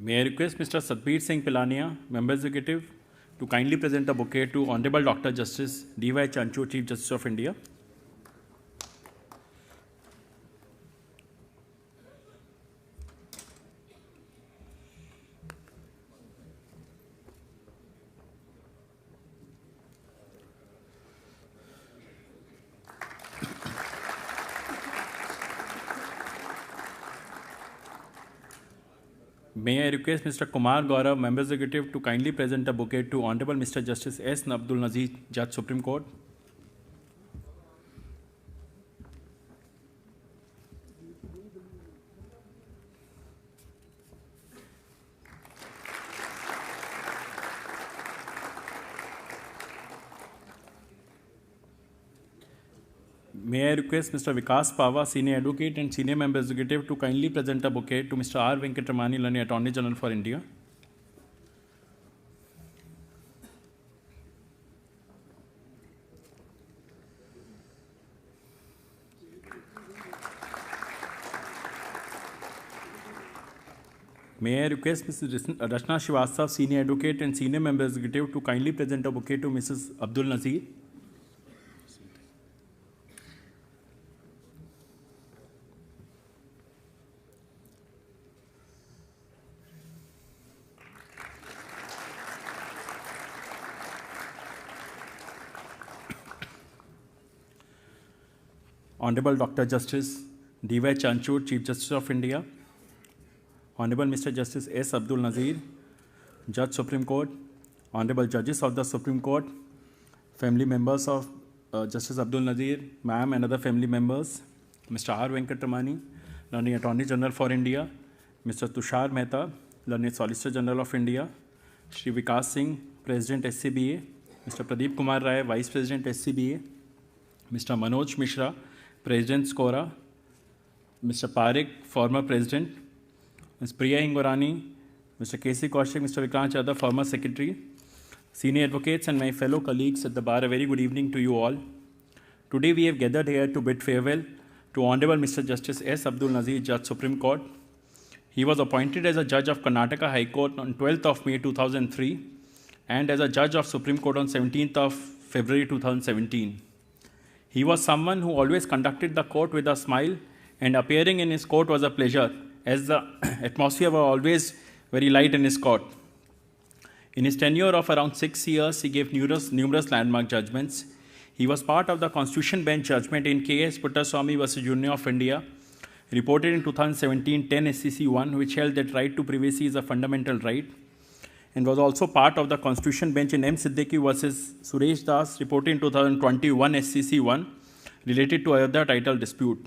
May I request Mr. Satbir Singh Pilania, Member Executive, to kindly present a bouquet to Honorable Dr. Justice D.Y. Chanchur, Chief Justice of India. May I request Mr. Kumar Gaurav, Member Executive, to kindly present a bouquet to Honorable Mr. Justice S. Abdul Nazir, Judge Supreme Court. May I request Mr. Vikas Pava, Senior Advocate and Senior Member Executive, to kindly present a bouquet to Mr. R. Venkatramani, Learning Attorney General for India. May I request Mrs. Rachna Srivastav, Senior Advocate and Senior Member Executive, to kindly present a bouquet to Mrs. Abdul Nazir. Honorable Dr. Justice D.Y. Chanchur, Chief Justice of India. Honorable Mr. Justice S. Abdul Nazir, Judge Supreme Court. Honorable Judges of the Supreme Court. Family members of Justice Abdul Nazir, ma'am and other family members. Mr. R. Venkatramani, Learning Attorney General for India. Mr. Tushar Mehta, Learning Solicitor General of India. Shri Vikas Singh, President SCBA. Mr. Pradeep Kumar Rai, Vice President SCBA. Mr. Manoj Mishra, President SCORA, Mr. Parekh, former President, Ms. Priya Ingorani, Mr. K.C. Kaushik, Mr. Vikrant Chadha, former Secretary, senior advocates and my fellow colleagues at the bar, a very good evening to you all. Today we have gathered here to bid farewell to Honorable Mr. Justice S. Abdul Nazir, Judge Supreme Court. He was appointed as a judge of Karnataka High Court on 12th of May 2003 and as a judge of Supreme Court on 17th of February 2017. He was someone who always conducted the court with a smile, and appearing in his court was a pleasure, as the atmosphere was always very light in his court. In his tenure of around 6 years, he gave numerous landmark judgments. He was part of the Constitution Bench judgment in K.S. Puttaswamy v. Union of India, reported in 2017 10 SCC 1, which held that right to privacy is a fundamental right, and was also part of the Constitution Bench in M. Siddiqui v. Suresh Das, reported in 2021 SCC 1, related to Ayodhya title dispute.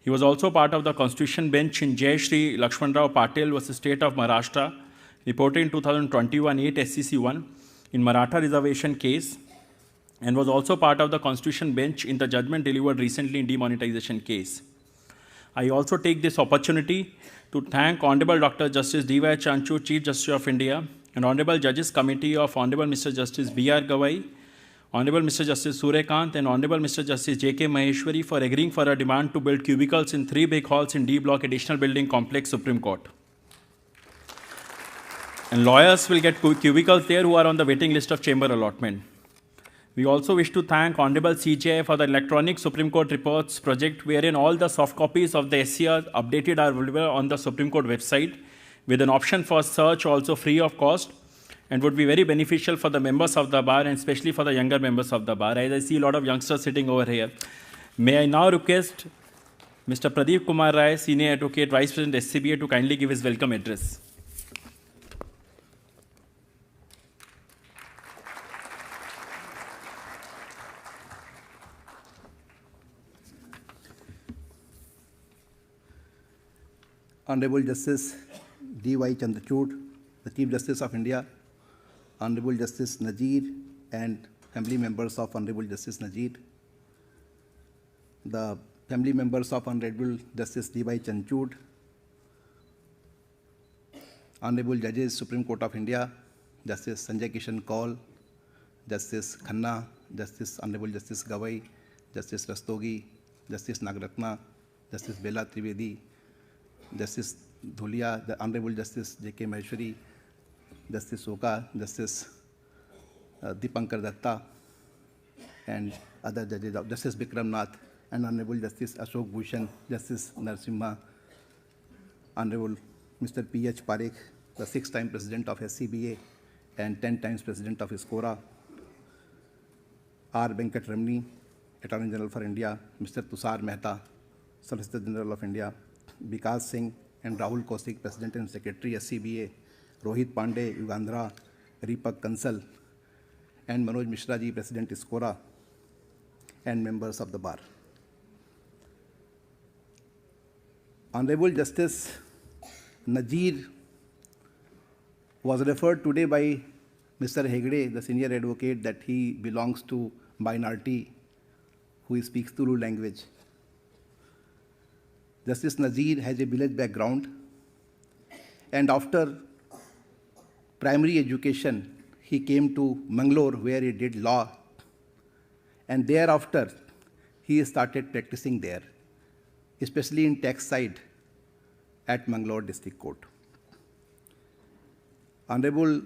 He was also part of the Constitution Bench in Jai Shri Lakshmanrao Patil v. State of Maharashtra, reported in 2021 8 SCC 1, in Maratha reservation case, and was also part of the Constitution Bench in the judgment delivered recently in demonetization case. I also take this opportunity to thank Honorable Dr. Justice D.Y. Chanchur, Chief Justice of India, and Honorable Judges Committee of Honorable Mr. Justice B.R. Gawai, Honorable Mr. Justice Suryakant, and Honorable Mr. Justice J.K. Maheshwari for agreeing for a demand to build cubicles in 3 big halls in D Block Additional Building Complex, Supreme Court. And lawyers will get cubicles there who are on the waiting list of chamber allotment. We also wish to thank Honorable CJI for the electronic Supreme Court reports project, wherein all the soft copies of the SCR updated are available on the Supreme Court website, with an option for search also free of cost, and would be very beneficial for the members of the bar and especially for the younger members of the bar, as I see a lot of youngsters sitting over here. May I now request Mr. Pradeep Kumar Rai, Senior Advocate, Vice President SCBA, to kindly give his welcome address. Honorable Justice D.Y. Chandrachud, the Chief Justice of India, Honorable Justice Nazir and family members of Honorable Justice Nazir, the family members of Honorable Justice D.Y. Chandrachud, Honorable Judges, Supreme Court of India, Justice Sanjay Kishan Kaul, Justice Khanna, Justice Honorable Justice Gawai, Justice Rastogi, Justice Nagratna, Justice Bela Trivedi, Justice Dhulia, the Honorable Justice J.K. Maheshwari, Justice Oka, Justice Dipankar Datta, and other judges, Justice Bikram Nath, and Honorable Justice Ashok Bhushan, Justice Narasimha, Honorable Mr. P.H. Parekh, the 6th-time President of SCBA and 10 times President of SCORA, R. Venkat Ramani, Attorney General for India, Mr. Tushar Mehta, Solicitor General of India, Vikas Singh and Rahul Kaushik, President and Secretary SCBA, Rohit Pandey, Ugandhra, Ripak Kansal, and Manoj Mishra ji, President SCORA, and members of the bar. Honorable Justice Nazir was referred today by Mr. Hegde, the senior advocate, that he belongs to minority who speaks Tulu language. Justice Nazir has a village background, and after primary education, he came to Mangalore where he did law, and thereafter he started practicing there, especially in tax side at Mangalore District Court. Honorable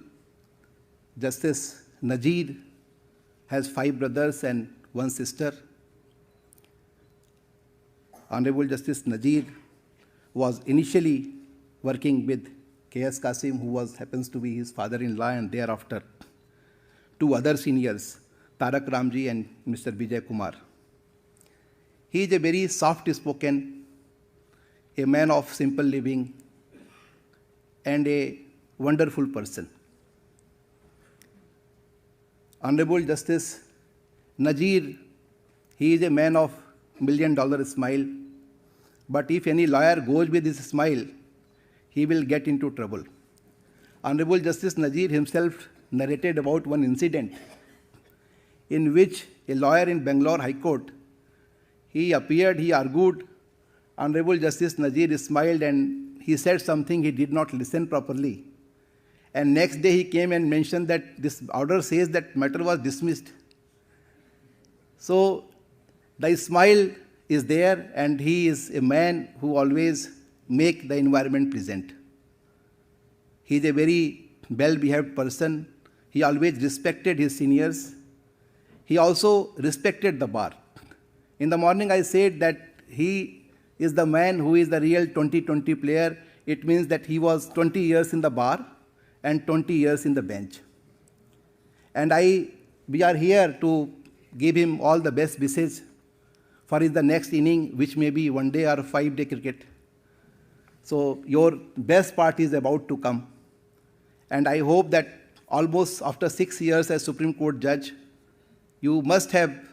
Justice Nazir has 5 brothers and 1 sister. Honorable Justice Nazir was initially working with K.S. Qasim, who happens to be his father-in-law, and thereafter 2 other seniors, Tarak Ramji and Mr. Vijay Kumar. He is a very soft-spoken, a man of simple living, and a wonderful person. Honorable Justice Nazir, he is a man of $1 million smile, but if any lawyer goes with his smile, he will get into trouble. Honorable Justice Nazir himself narrated about one incident in which a lawyer in Bangalore High Court, he appeared, he argued, Honorable Justice Nazir smiled and he said something, he did not listen properly. And next day he came and mentioned that this order says that matter was dismissed. So the smile is there, and he is a man who always make the environment pleasant. He is a very well-behaved person. He always respected his seniors. He also respected the bar. In the morning I said that he is the man who is the real 20-20 player. It means that he was 20 years in the bar and 20 years in the bench. And we are here to give him all the best wishes for the next inning, which may be 1-day or 5-day cricket. So your best part is about to come. And I hope that almost after 6 years as Supreme Court judge, you must have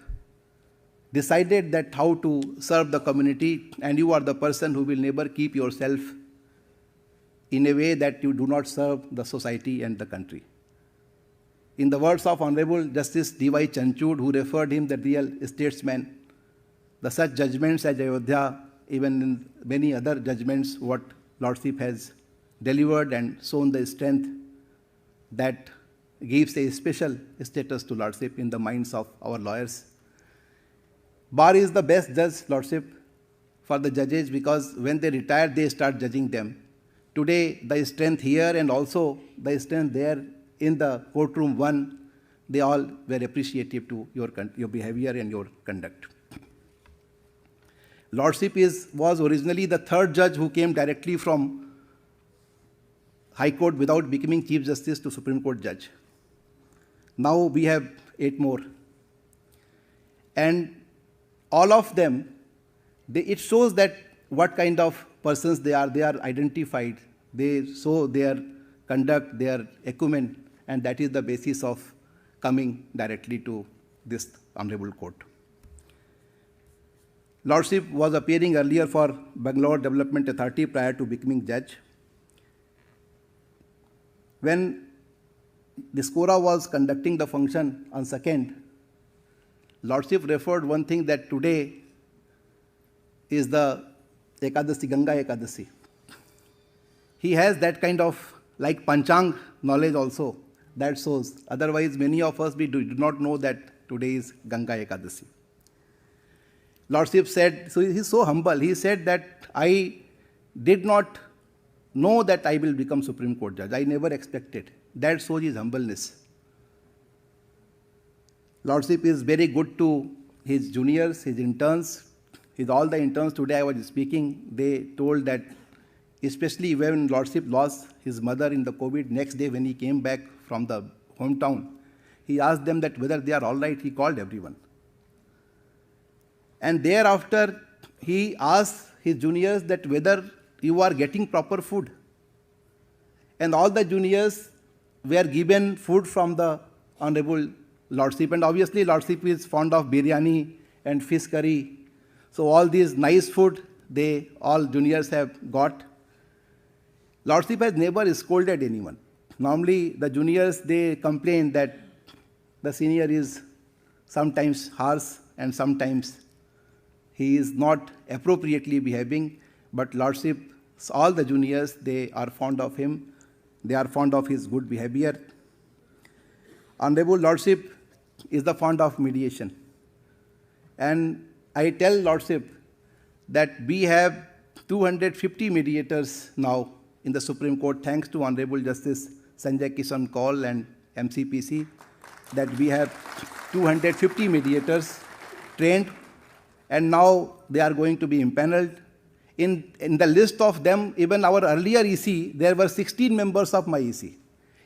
decided that how to serve the community, and you are the person who will never keep yourself in a way that you do not serve the society and the country. In the words of Honorable Justice D.Y. Chanchud, who referred him the real statesman, the such judgments as Ayodhya, even in many other judgments, what Lordship has delivered and shown the strength that gives a special status to Lordship in the minds of our lawyers. Bar is the best judge, Lordship, for the judges, because when they retire, they start judging them. Today, the strength here and also the strength there in the courtroom one, they all were appreciative to your behavior and your conduct. Lordship was originally the 3rd judge who came directly from High Court without becoming Chief Justice to Supreme Court judge. Now we have 8 more. And all of them, it shows that what kind of persons they are identified. They show their conduct, their acumen, and that is the basis of coming directly to this Honorable Court. Lordship was appearing earlier for Bangalore Development Authority prior to becoming judge. When the SCORA was conducting the function on 2nd, Lordship referred one thing that today is the Ekadasi, Ganga Ekadasi. He has that kind of like Panchang knowledge also, that shows. Otherwise, many of us, we do not know that today is Ganga Ekadasi. Lordship said, so he's so humble, he said that I did not know that I will become Supreme Court judge. I never expected. That shows his humbleness. Lordship is very good to his juniors, his interns. All the interns today I was speaking, they told that, especially when Lordship lost his mother in the COVID, next day when he came back from the hometown, he asked them that whether they are all right. He called everyone. And thereafter, he asked his juniors that whether you are getting proper food. And all the juniors were given food from the Honorable Lordship. And obviously, Lordship is fond of biryani and fish curry. So all these nice food, all juniors have got. Lordship has never scolded anyone. Normally, the juniors, they complain that the senior is sometimes harsh and sometimes he is not appropriately behaving. But Lordship, all the juniors, they are fond of him. They are fond of his good behavior. Honorable Lordship is the fond of mediation. And I tell Lordship that we have 250 mediators now in the Supreme Court, thanks to Honorable Justice Sanjay Kishan Kaul and MCPC, that we have 250 mediators trained, and now they are going to be impaneled. In the list of them, even our earlier EC, there were 16 members of my EC.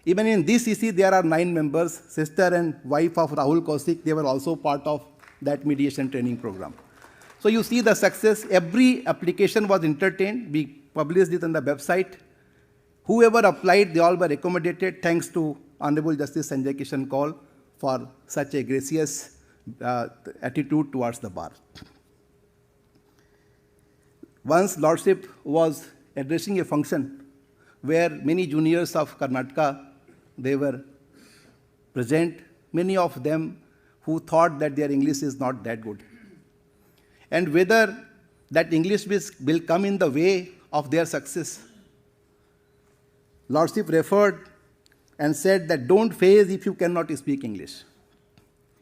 Even in this EC, there are 9 members. Sister and wife of Rahul Kaushik, they were also part of that mediation training program. So you see the success. Every application was entertained. We published it on the website. Whoever applied, they all were accommodated, thanks to Honorable Justice Sanjay Kishan Kaul for such a gracious attitude towards the bar. Once Lordship was addressing a function where many juniors of Karnataka, they were present, many of them who thought that their English is not that good. And whether that English will come in the way of their success. Lordship referred and said that don't faze if you cannot speak English.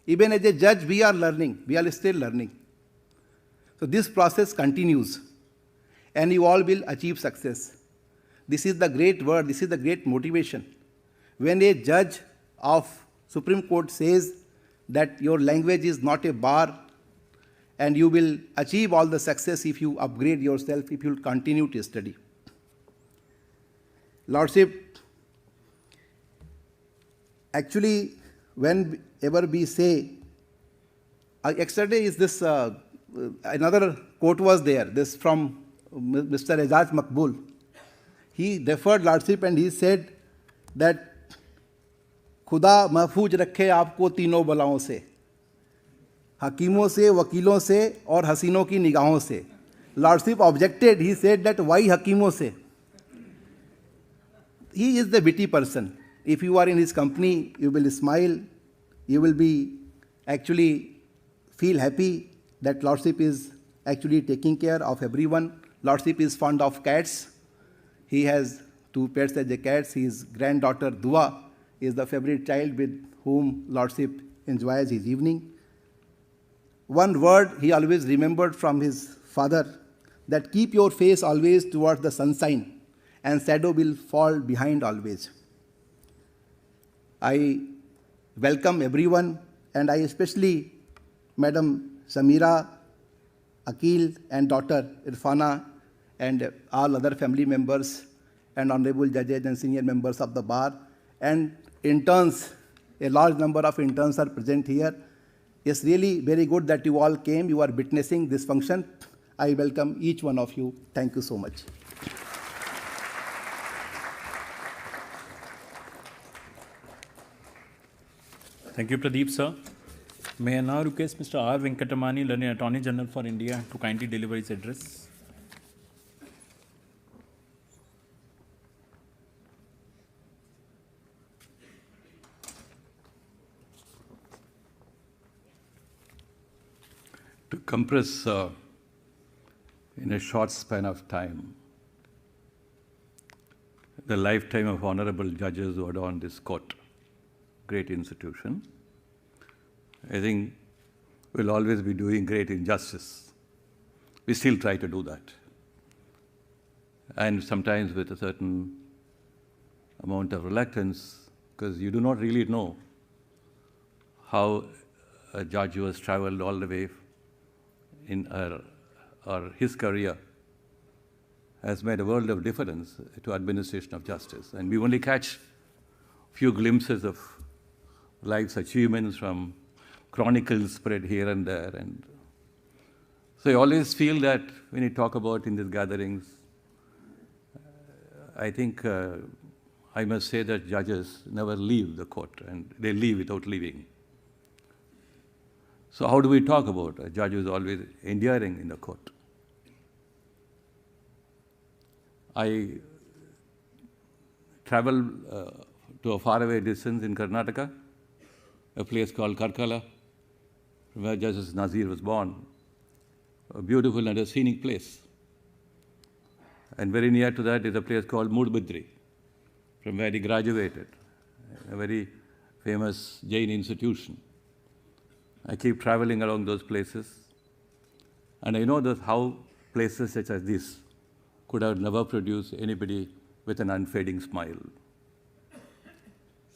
Even as a judge, we are learning. We are still learning. So this process continues. And you all will achieve success. This is the great word, this is the great motivation. When a judge of Supreme Court says that your language is not a bar and you will achieve all the success if you upgrade yourself, if you continue to study. Lordship, actually, whenever we say, yesterday is this, another quote was there, this from Mr. Ejaz Makbul. He referred Lordship and he said that खुदा महफूज रखे आपको तीनों बलाओं से, हकीमों से, वकीलों से और हसीनों की निगाहों से. Lordship objected. He said that why हकीमों से? He is the witty person. If you are in his company, you will smile. You will be actually feel happy that Lordship is actually taking care of everyone. Lordship is fond of cats. He has 2 pets as a cats. His granddaughter Dua is the favorite child with whom Lordship enjoys his evening. One word he always remembered from his father, that keep your face always towards the sunshine and shadow will fall behind always. I welcome everyone, and I especially Madam Samira, Akil and daughter Irfana and all other family members and honorable judges and senior members of the bar and interns. A large number of interns are present here. It's really very good that you all came. You are witnessing this function. I welcome each one of you. Thank you so much. Thank you, Pradeep, sir. May I now request Mr. R. Venkatamani, Learned Attorney General for India, to kindly deliver his address. To compress in a short span of time the lifetime of honorable judges who adorn this court, great institution, I think we'll always be doing great injustice. We still try to do that. and sometimes with a certain amount of reluctance, because you do not really know how a judge who has traveled all the way in her or his career has made a world of difference to administration of justice. And we only catch a few glimpses of life's achievements from chronicles spread here and there. And so I always feel that when you talk about in these gatherings, I think I must say that judges never leave the court, and they leave without leaving. So how do we talk about a judge who is always enduring in the court? I traveled to a faraway distance in Karnataka, a place called Karkala, where Justice Nazir was born, a beautiful and a scenic place. And very near to that is a place called Mudbidri, from where he graduated, a very famous Jain institution. I keep traveling along those places, and I know that how places such as this could have never produced anybody with an unfading smile.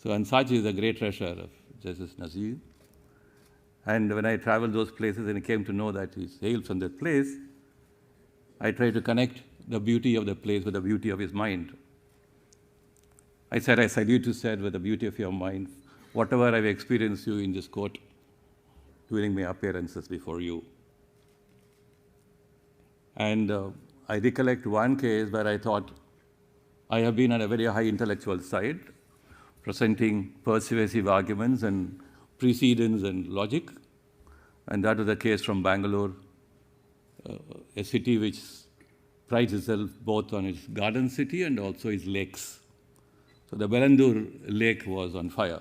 So Ansaji is a great treasure of Justice Nazir. And when I traveled those places and I came to know that he hails from that place, I tried to connect the beauty of the place with the beauty of his mind. I said, I salute you, sir, with the beauty of your mind. Whatever I've experienced you in this court during my appearances before you. And I recollect one case where I thought I have been on a very high intellectual side, presenting persuasive arguments and precedents and logic. And that was the case from Bangalore, a city which prides itself both on its garden city and also its lakes. So the Belandur lake was on fire.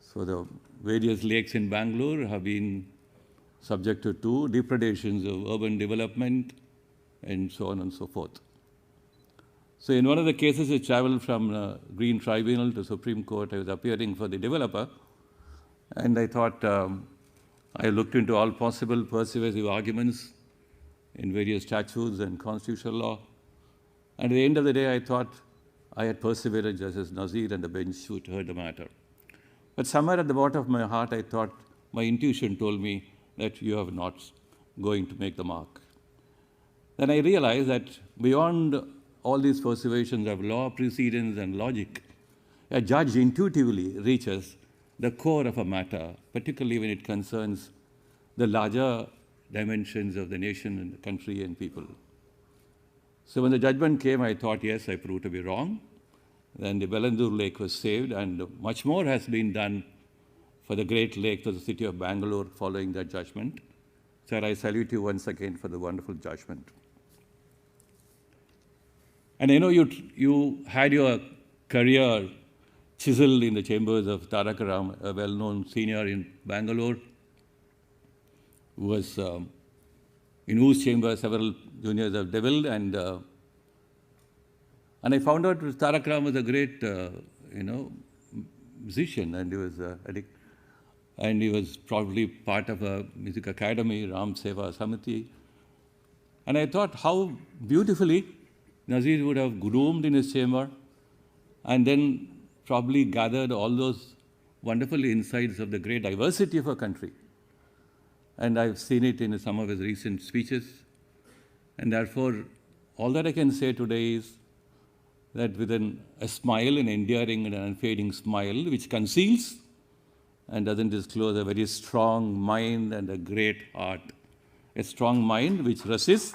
So the various lakes in Bangalore have been subjected to depredations of urban development and so on and so forth. So in one of the cases, I traveled from Green Tribunal to Supreme Court. I was appearing for the developer, and I thought I looked into all possible persuasive arguments in various statutes and constitutional law. And at the end of the day, I thought I had persevered. Justice Nazir and the bench would heard the matter. But somewhere at the bottom of my heart, I thought my intuition told me that you are not going to make the mark. Then I realized that beyond all these persuasions of law, precedents, and logic, a judge intuitively reaches the core of a matter, particularly when it concerns the larger dimensions of the nation and the country and people. So when the judgment came, I thought, yes, I proved to be wrong. Then the Belandur Lake was saved, and much more has been done for the great lake of the city of Bangalore following that judgment. Sir, I salute you once again for the wonderful judgment. And I know you had your career chiseled in the chambers of Tarak Ram, a well-known senior in Bangalore, who was in whose chamber several juniors have devilled. And I found out Tarak Ram was a great, musician, and he was and he was probably part of a music academy, Ram Seva Samiti. And I thought how beautifully Nazir would have groomed in his chamber and then probably gathered all those wonderful insights of the great diversity of our country. And I've seen it in some of his recent speeches. And therefore, all that I can say today is that with a smile, an endearing and an unfading smile, which conceals and doesn't disclose a very strong mind and a great heart. A strong mind which resists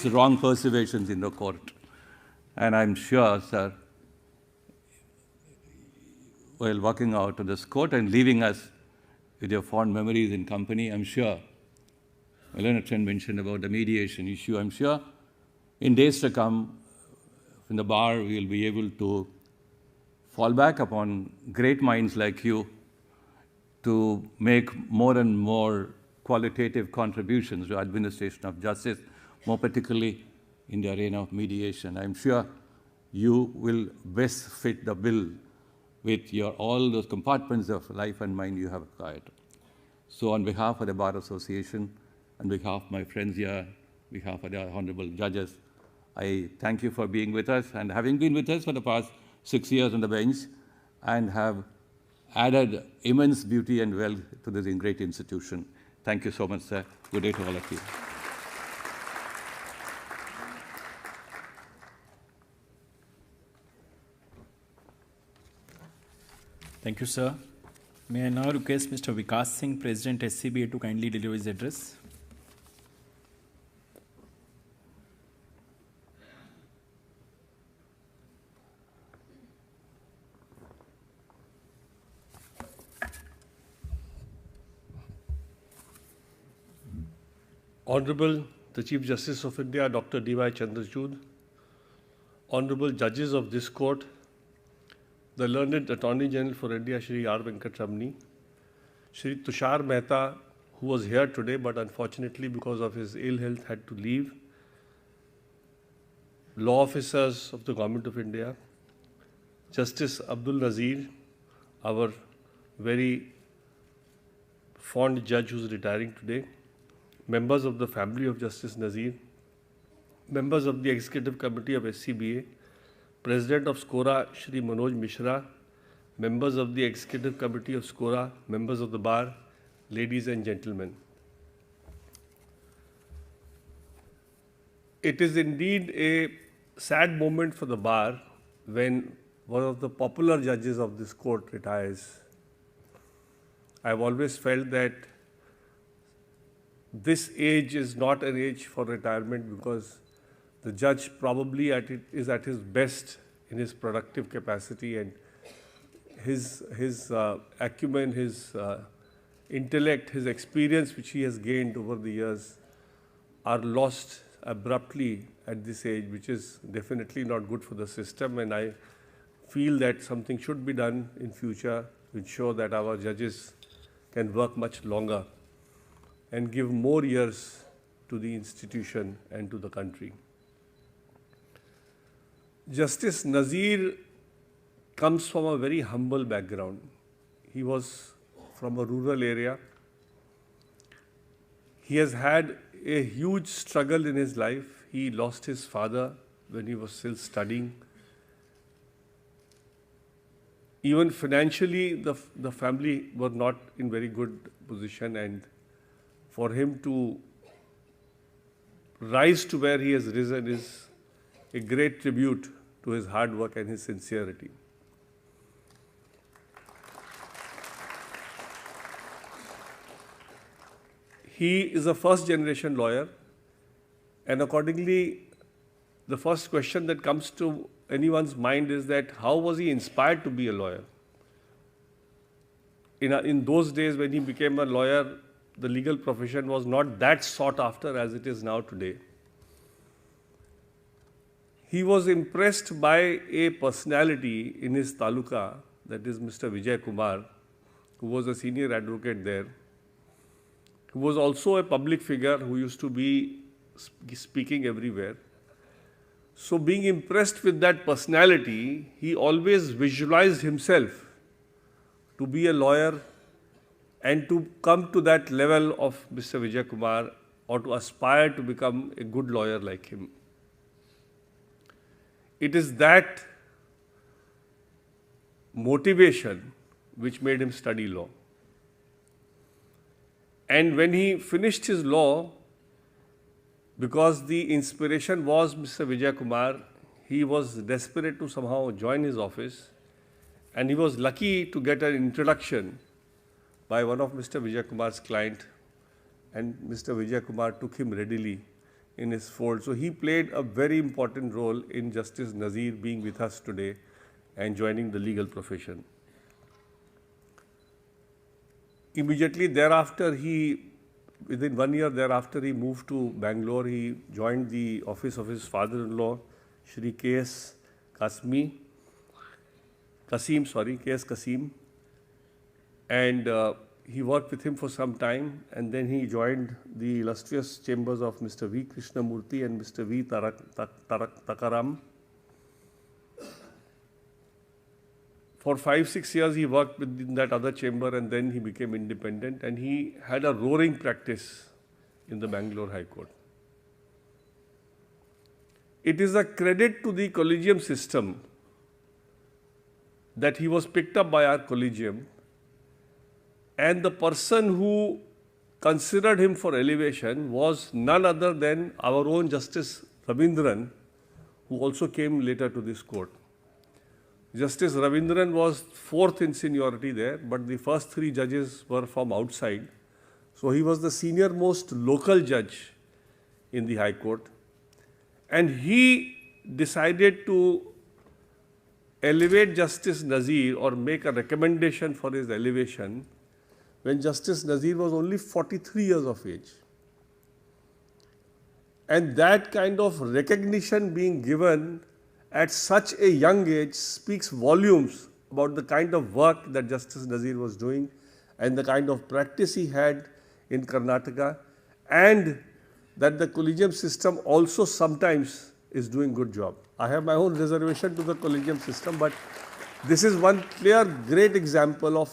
wrong persuasions in the court. And I'm sure, sir, while walking out of this court and leaving us with your fond memories in company, I'm sure, Leonard Trent mentioned about the mediation issue, I'm sure in days to come, in the bar, we will be able to fall back upon great minds like you to make more and more qualitative contributions to administration of justice, more particularly in the arena of mediation. I'm sure you will best fit the bill with all those compartments of life and mind you have acquired. So on behalf of the Bar Association, on behalf of my friends here, behalf of the honorable judges, I thank you for being with us and having been with us for the past 6 years on the bench and have added immense beauty and wealth to this great institution. Thank you so much, sir. Good day to all of you. Thank you, sir. May I now request Mr. Vikas Singh, President SCBA, to kindly deliver his address. Honorable the Chief Justice of India, Dr. D.Y. Chandrachud, Honorable Judges of this Court, the learned Attorney General for India, Shri R. Venkatramani, Shri Tushar Mehta, who was here today but unfortunately because of his ill health had to leave, law officers of the Government of India, Justice Abdul Nazir, our very fond judge who is retiring today, members of the family of Justice Nazir, members of the Executive Committee of SCBA, President of SCORA, Shri Manoj Mishra, members of the Executive Committee of SCORA, members of the Bar, ladies and gentlemen. It is indeed a sad moment for the Bar when one of the popular judges of this court retires. I've always felt that this age is not an age for retirement because the judge probably is at his best in his productive capacity, and his acumen, his intellect, his experience which he has gained over the years are lost abruptly at this age, which is definitely not good for the system, and I feel that something should be done in future to ensure that our judges can work much longer and give more years to the institution and to the country. Justice Nazir comes from a very humble background. He was from a rural area. He has had a huge struggle in his life. He lost his father when he was still studying. Even financially, the family were not in very good position, and for him to rise to where he has risen is a great tribute to his hard work and his sincerity. He is a first-generation lawyer, and accordingly, the first question that comes to anyone's mind is that how was he inspired to be a lawyer? In those days when he became a lawyer, the legal profession was not that sought after as it is now today. He was impressed by a personality in his taluka, that is Mr. Vijay Kumar, who was a senior advocate there, who was also a public figure who used to be speaking everywhere. So being impressed with that personality, he always visualized himself to be a lawyer and to come to that level of Mr. Vijay Kumar, or to aspire to become a good lawyer like him. It is that motivation which made him study law. And when he finished his law, because the inspiration was Mr. Vijay Kumar, he was desperate to somehow join his office, and he was lucky to get an introduction by one of Mr. Vijay Kumar's client, and Mr. Vijay Kumar took him readily in his fold. So he played a very important role in Justice Nazir being with us today and joining the legal profession. Immediately thereafter, within 1 year thereafter, he moved to Bangalore. He joined the office of his father-in-law, Shri K.S. Kasim, and he worked with him for some time, and then he joined the illustrious chambers of Mr. V. Krishnamurthy and Mr. V. Takaram. For 5-6 years, he worked within that other chamber, and then he became independent, and he had a roaring practice in the Bangalore High Court. it is a credit to the collegium system that he was picked up by our collegium, and the person who considered him for elevation was none other than our own Justice Ravindran, who also came later to this court. Justice Ravindran was fourth in seniority there, but the first three judges were from outside. So he was the senior most local judge in the High Court. And he decided to elevate Justice Nazir or make a recommendation for his elevation when Justice Nazir was only 43 years of age. And that kind of recognition being given at such a young age speaks volumes about the kind of work that Justice Nazir was doing and the kind of practice he had in Karnataka, and that the collegium system also sometimes is doing good job. I have my own reservation to the collegium system, but this is one clear, great example of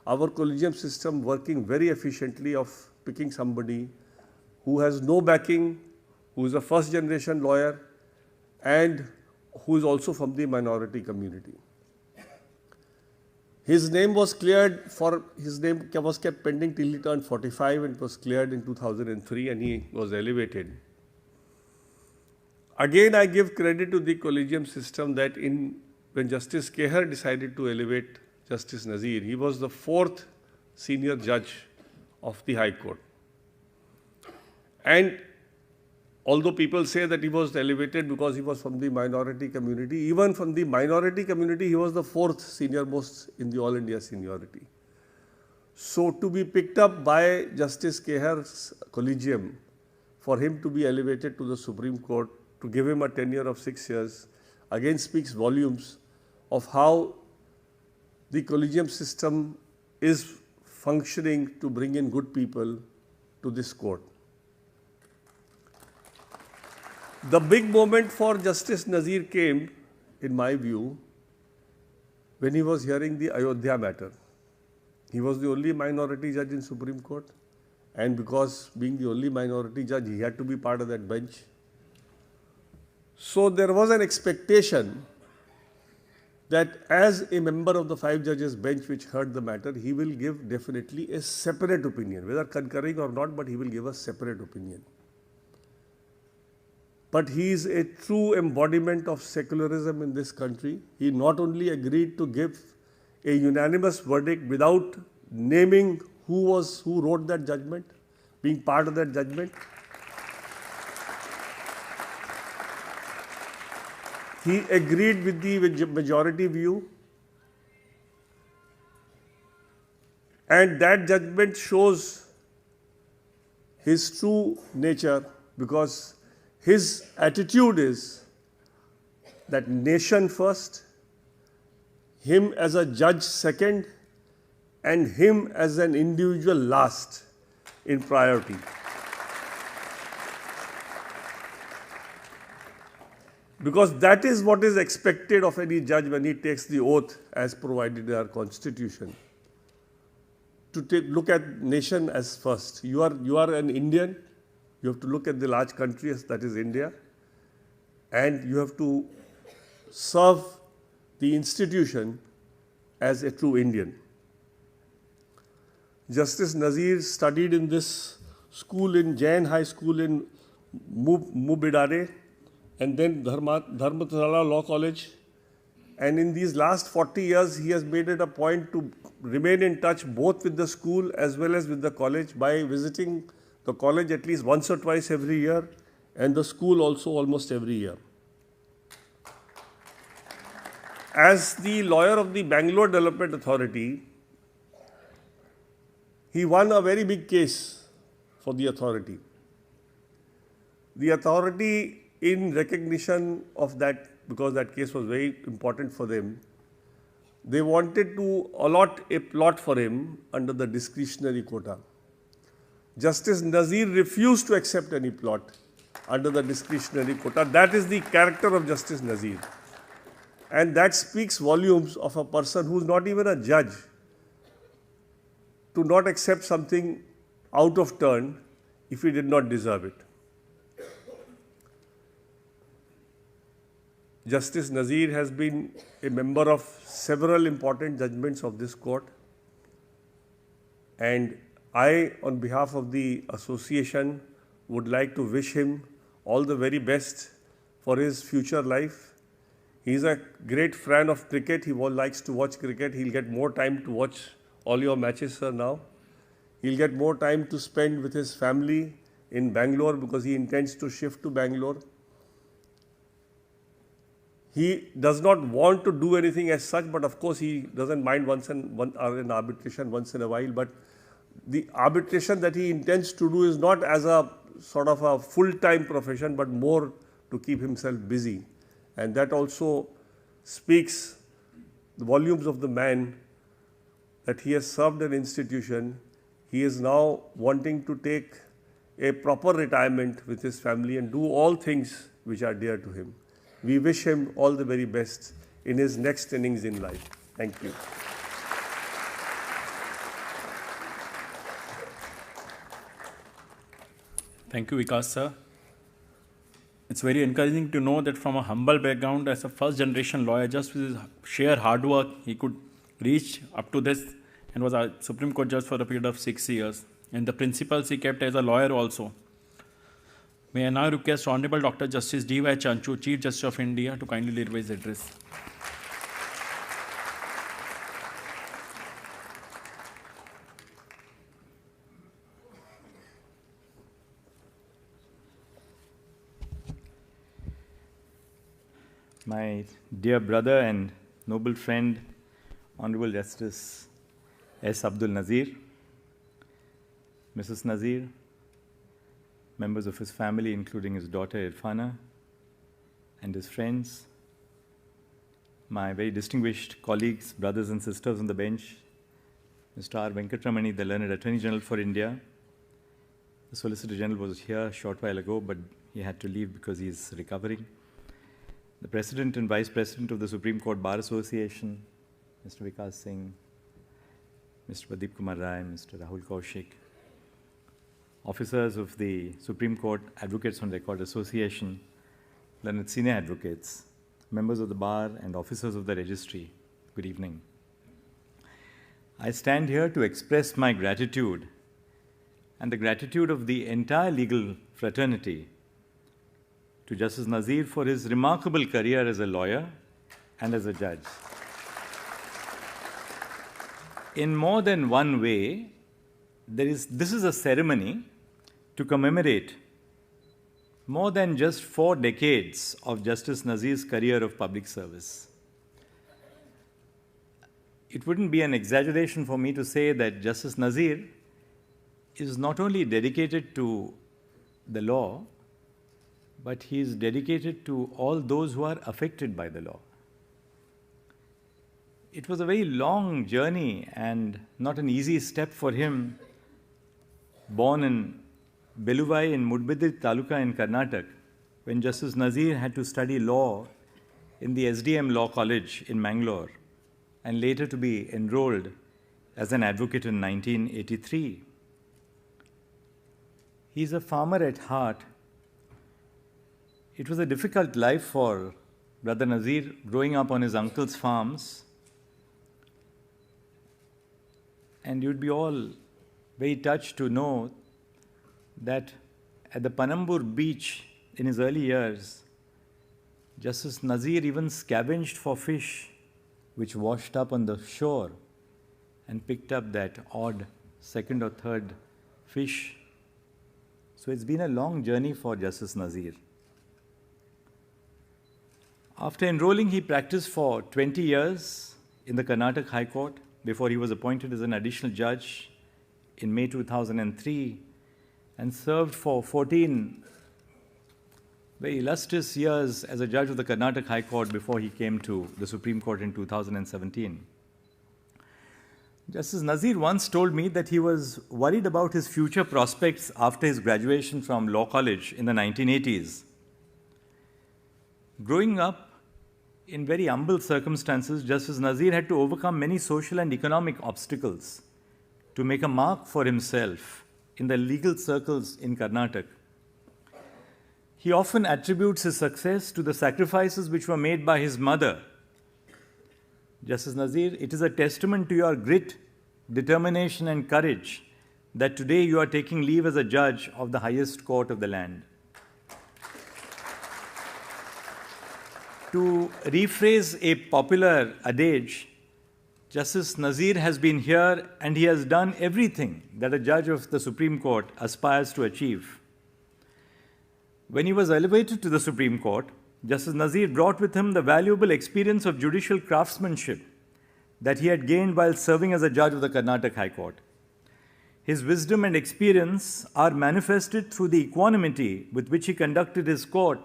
our collegium system working very efficiently, of picking somebody who has no backing, who is a first generation lawyer, and who is also from the minority community. His name was cleared his name was kept pending till he turned 45, and it was cleared in 2003, and he was elevated. Again, I give credit to the collegium system that when Justice Kehar decided to elevate Justice Nazir, he was the fourth senior judge of the High Court. And although people say that he was elevated because he was from the minority community, even from the minority community, he was the fourth senior most in the All India seniority. So to be picked up by Justice Kehar's collegium, for him to be elevated to the Supreme Court, to give him a tenure of 6 years, again speaks volumes of how the collegium system is functioning to bring in good people to this court. The big moment for Justice Nazir came, in my view, when he was hearing the Ayodhya matter. He was the only minority judge in Supreme Court, and because being the only minority judge, he had to be part of that bench. So there was an expectation that as a member of the 5 judges bench which heard the matter, he will give definitely a separate opinion, whether concurring or not, but he will give a separate opinion. But he is a true embodiment of secularism in this country. He not only agreed to give a unanimous verdict without naming who wrote that judgment, being part of that judgment. He agreed with the majority view, and that judgment shows his true nature, because his attitude is that nation first, him as a judge second, and him as an individual last in priority. Because that is what is expected of any judge when he takes the oath as provided in our constitution. To look at nation as first. You are an Indian, you have to look at the large country that is India, and you have to serve the institution as a true Indian. Justice Nazir studied in this school in Jain High School in Mubidare, and then Dharmathala Law College. And in these last 40 years, he has made it a point to remain in touch both with the school as well as with the college by visiting the college at least once or twice every year, and the school also almost every year. As the lawyer of the Bangalore Development Authority, he won a very big case for the authority. The authority, in recognition of that, because that case was very important for them, they wanted to allot a plot for him under the discretionary quota. Justice Nazir refused to accept any plot under the discretionary quota. That is the character of Justice Nazir. And that speaks volumes of a person who is not even a judge to not accept something out of turn if he did not deserve it. Justice Nazir has been a member of several important judgments of this court, and I, on behalf of the association, would like to wish him all the very best for his future life. He is a great fan of cricket. He likes to watch cricket. He'll get more time to watch all your matches, sir, now. He'll get more time to spend with his family in Bangalore because he intends to shift to Bangalore. He does not want to do anything as such, but of course he doesn't mind an arbitration once in a while. But the arbitration that he intends to do is not as a sort of a full-time profession, but more to keep himself busy. And that also speaks the volumes of the man, that he has served an institution. He is now wanting to take a proper retirement with his family and do all things which are dear to him. We wish him all the very best in his next innings in life. Thank you. Thank you, Vikas, sir. It's very encouraging to know that from a humble background as a first-generation lawyer, just with his sheer hard work, he could reach up to this and was a Supreme Court judge for a period of 6 years. And the principles he kept as a lawyer also. May I now request Honorable Dr. Justice D.Y. Chanchur, Chief Justice of India, to kindly deliver his address. My dear brother and noble friend, Honorable Justice S. Abdul Nazir, Mrs. Nazir, members of his family, including his daughter Irfana, and his friends, my very distinguished colleagues, brothers and sisters on the bench, Mr. R. Venkatramani, the learned Attorney General for India. The Solicitor General was here a short while ago, but he had to leave because he is recovering. The President and Vice President of the Supreme Court Bar Association, Mr. Vikas Singh, Mr. Pradeep Kumar Rai, Mr. Rahul Kaushik, officers of the Supreme Court Advocates on Record Association, learned senior advocates, members of the bar and officers of the registry, good evening. I stand here to express my gratitude and the gratitude of the entire legal fraternity to Justice Nazir for his remarkable career as a lawyer and as a judge. In more than one way, this is a ceremony to commemorate more than just 4 decades of Justice Nazir's career of public service. It wouldn't be an exaggeration for me to say that Justice Nazir is not only dedicated to the law, but he is dedicated to all those who are affected by the law. It was a very long journey and not an easy step for him, born in Beluvai in Mudbidri Taluka in Karnataka, when Justice Nazir had to study law in the SDM Law College in Mangalore and later to be enrolled as an advocate in 1983. He's a farmer at heart. It was a difficult life for Brother Nazir, growing up on his uncle's farms. And you'd be all very touched to know that at the Panambur beach in his early years, Justice Nazir even scavenged for fish which washed up on the shore and picked up that odd second or third fish. So it's been a long journey for Justice Nazir. After enrolling, he practiced for 20 years in the Karnataka High Court before he was appointed as an additional judge in May 2003 and served for 14 very illustrious years as a judge of the Karnataka High Court before he came to the Supreme Court in 2017. Justice Nazir once told me that he was worried about his future prospects after his graduation from Law College in the 1980s. Growing up in very humble circumstances, Justice Nazir had to overcome many social and economic obstacles to make a mark for himself in the legal circles in Karnataka. he often attributes his success to the sacrifices which were made by his mother. Justice Nazir, it is a testament to your grit, determination and courage that today you are taking leave as a judge of the highest court of the land. To rephrase a popular adage, Justice Nazir has been here and he has done everything that a judge of the Supreme Court aspires to achieve. When he was elevated to the Supreme Court, Justice Nazir brought with him the valuable experience of judicial craftsmanship that he had gained while serving as a judge of the Karnataka High Court. His wisdom and experience are manifested through the equanimity with which he conducted his court,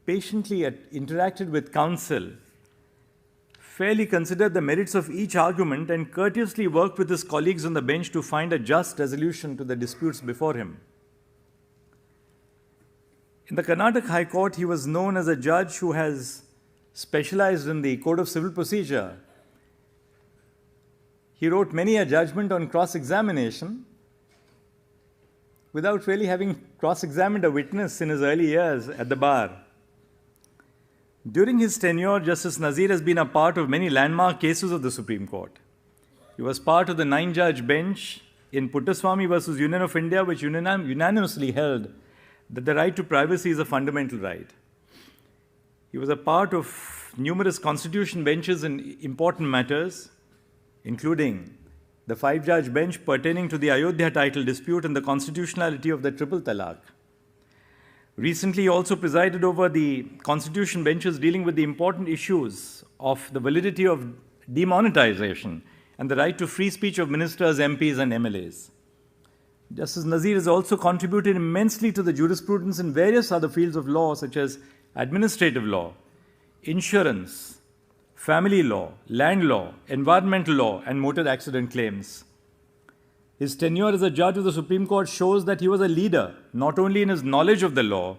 patiently interacted with counsel, fairly considered the merits of each argument, and courteously worked with his colleagues on the bench to find a just resolution to the disputes before him. In the Karnataka High Court, he was known as a judge who has specialized in the Code of Civil Procedure. He wrote many a judgment on cross-examination without really having cross-examined a witness in his early years at the bar. During his tenure, Justice Nazir has been a part of many landmark cases of the Supreme Court. He was part of the 9-judge bench in Puttaswamy versus Union of India, which unanimously held that the right to privacy is a fundamental right. He was a part of numerous constitution benches in important matters, including the 5-judge bench pertaining to the Ayodhya title dispute and the constitutionality of the triple talaq. Recently, he also presided over the constitution benches dealing with the important issues of the validity of demonetization and the right to free speech of ministers, MPs, and MLAs. Justice Nazir has also contributed immensely to the jurisprudence in various other fields of law, such as administrative law, insurance, family law, land law, environmental law, and motor accident claims. His tenure as a judge of the Supreme Court shows that he was a leader, not only in his knowledge of the law,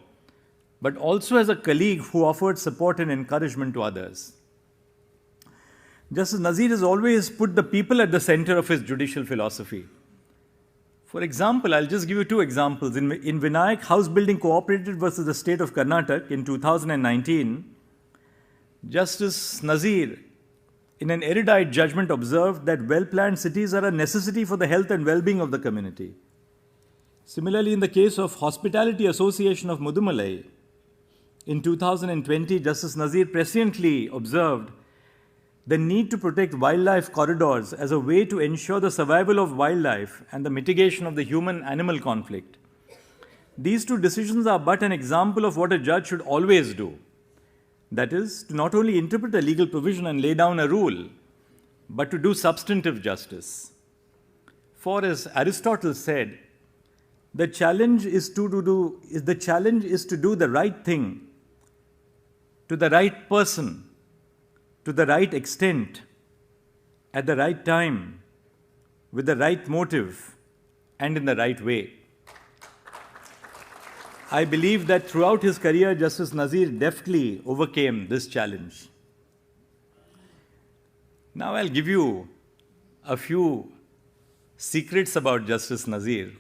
but also as a colleague who offered support and encouragement to others. Justice Nazir has always put the people at the center of his judicial philosophy. For example, I'll just give you 2 examples. In Vinayak House Building Cooperative versus the State of Karnataka in 2019, Justice Nazir, in an erudite judgment, observed that well-planned cities are a necessity for the health and well-being of the community. Similarly, in the case of Hospitality Association of Mudumalai, in 2020, Justice Nazir presciently observed the need to protect wildlife corridors as a way to ensure the survival of wildlife and the mitigation of the human-animal conflict. These 2 decisions are but an example of what a judge should always do. That is, to not only interpret a legal provision and lay down a rule, but to do substantive justice. For as Aristotle said, the challenge is to do the right thing to the right person, to the right extent, at the right time, with the right motive, and in the right way. I believe that throughout his career, Justice Nazir deftly overcame this challenge. Now I'll give you a few secrets about Justice Nazir.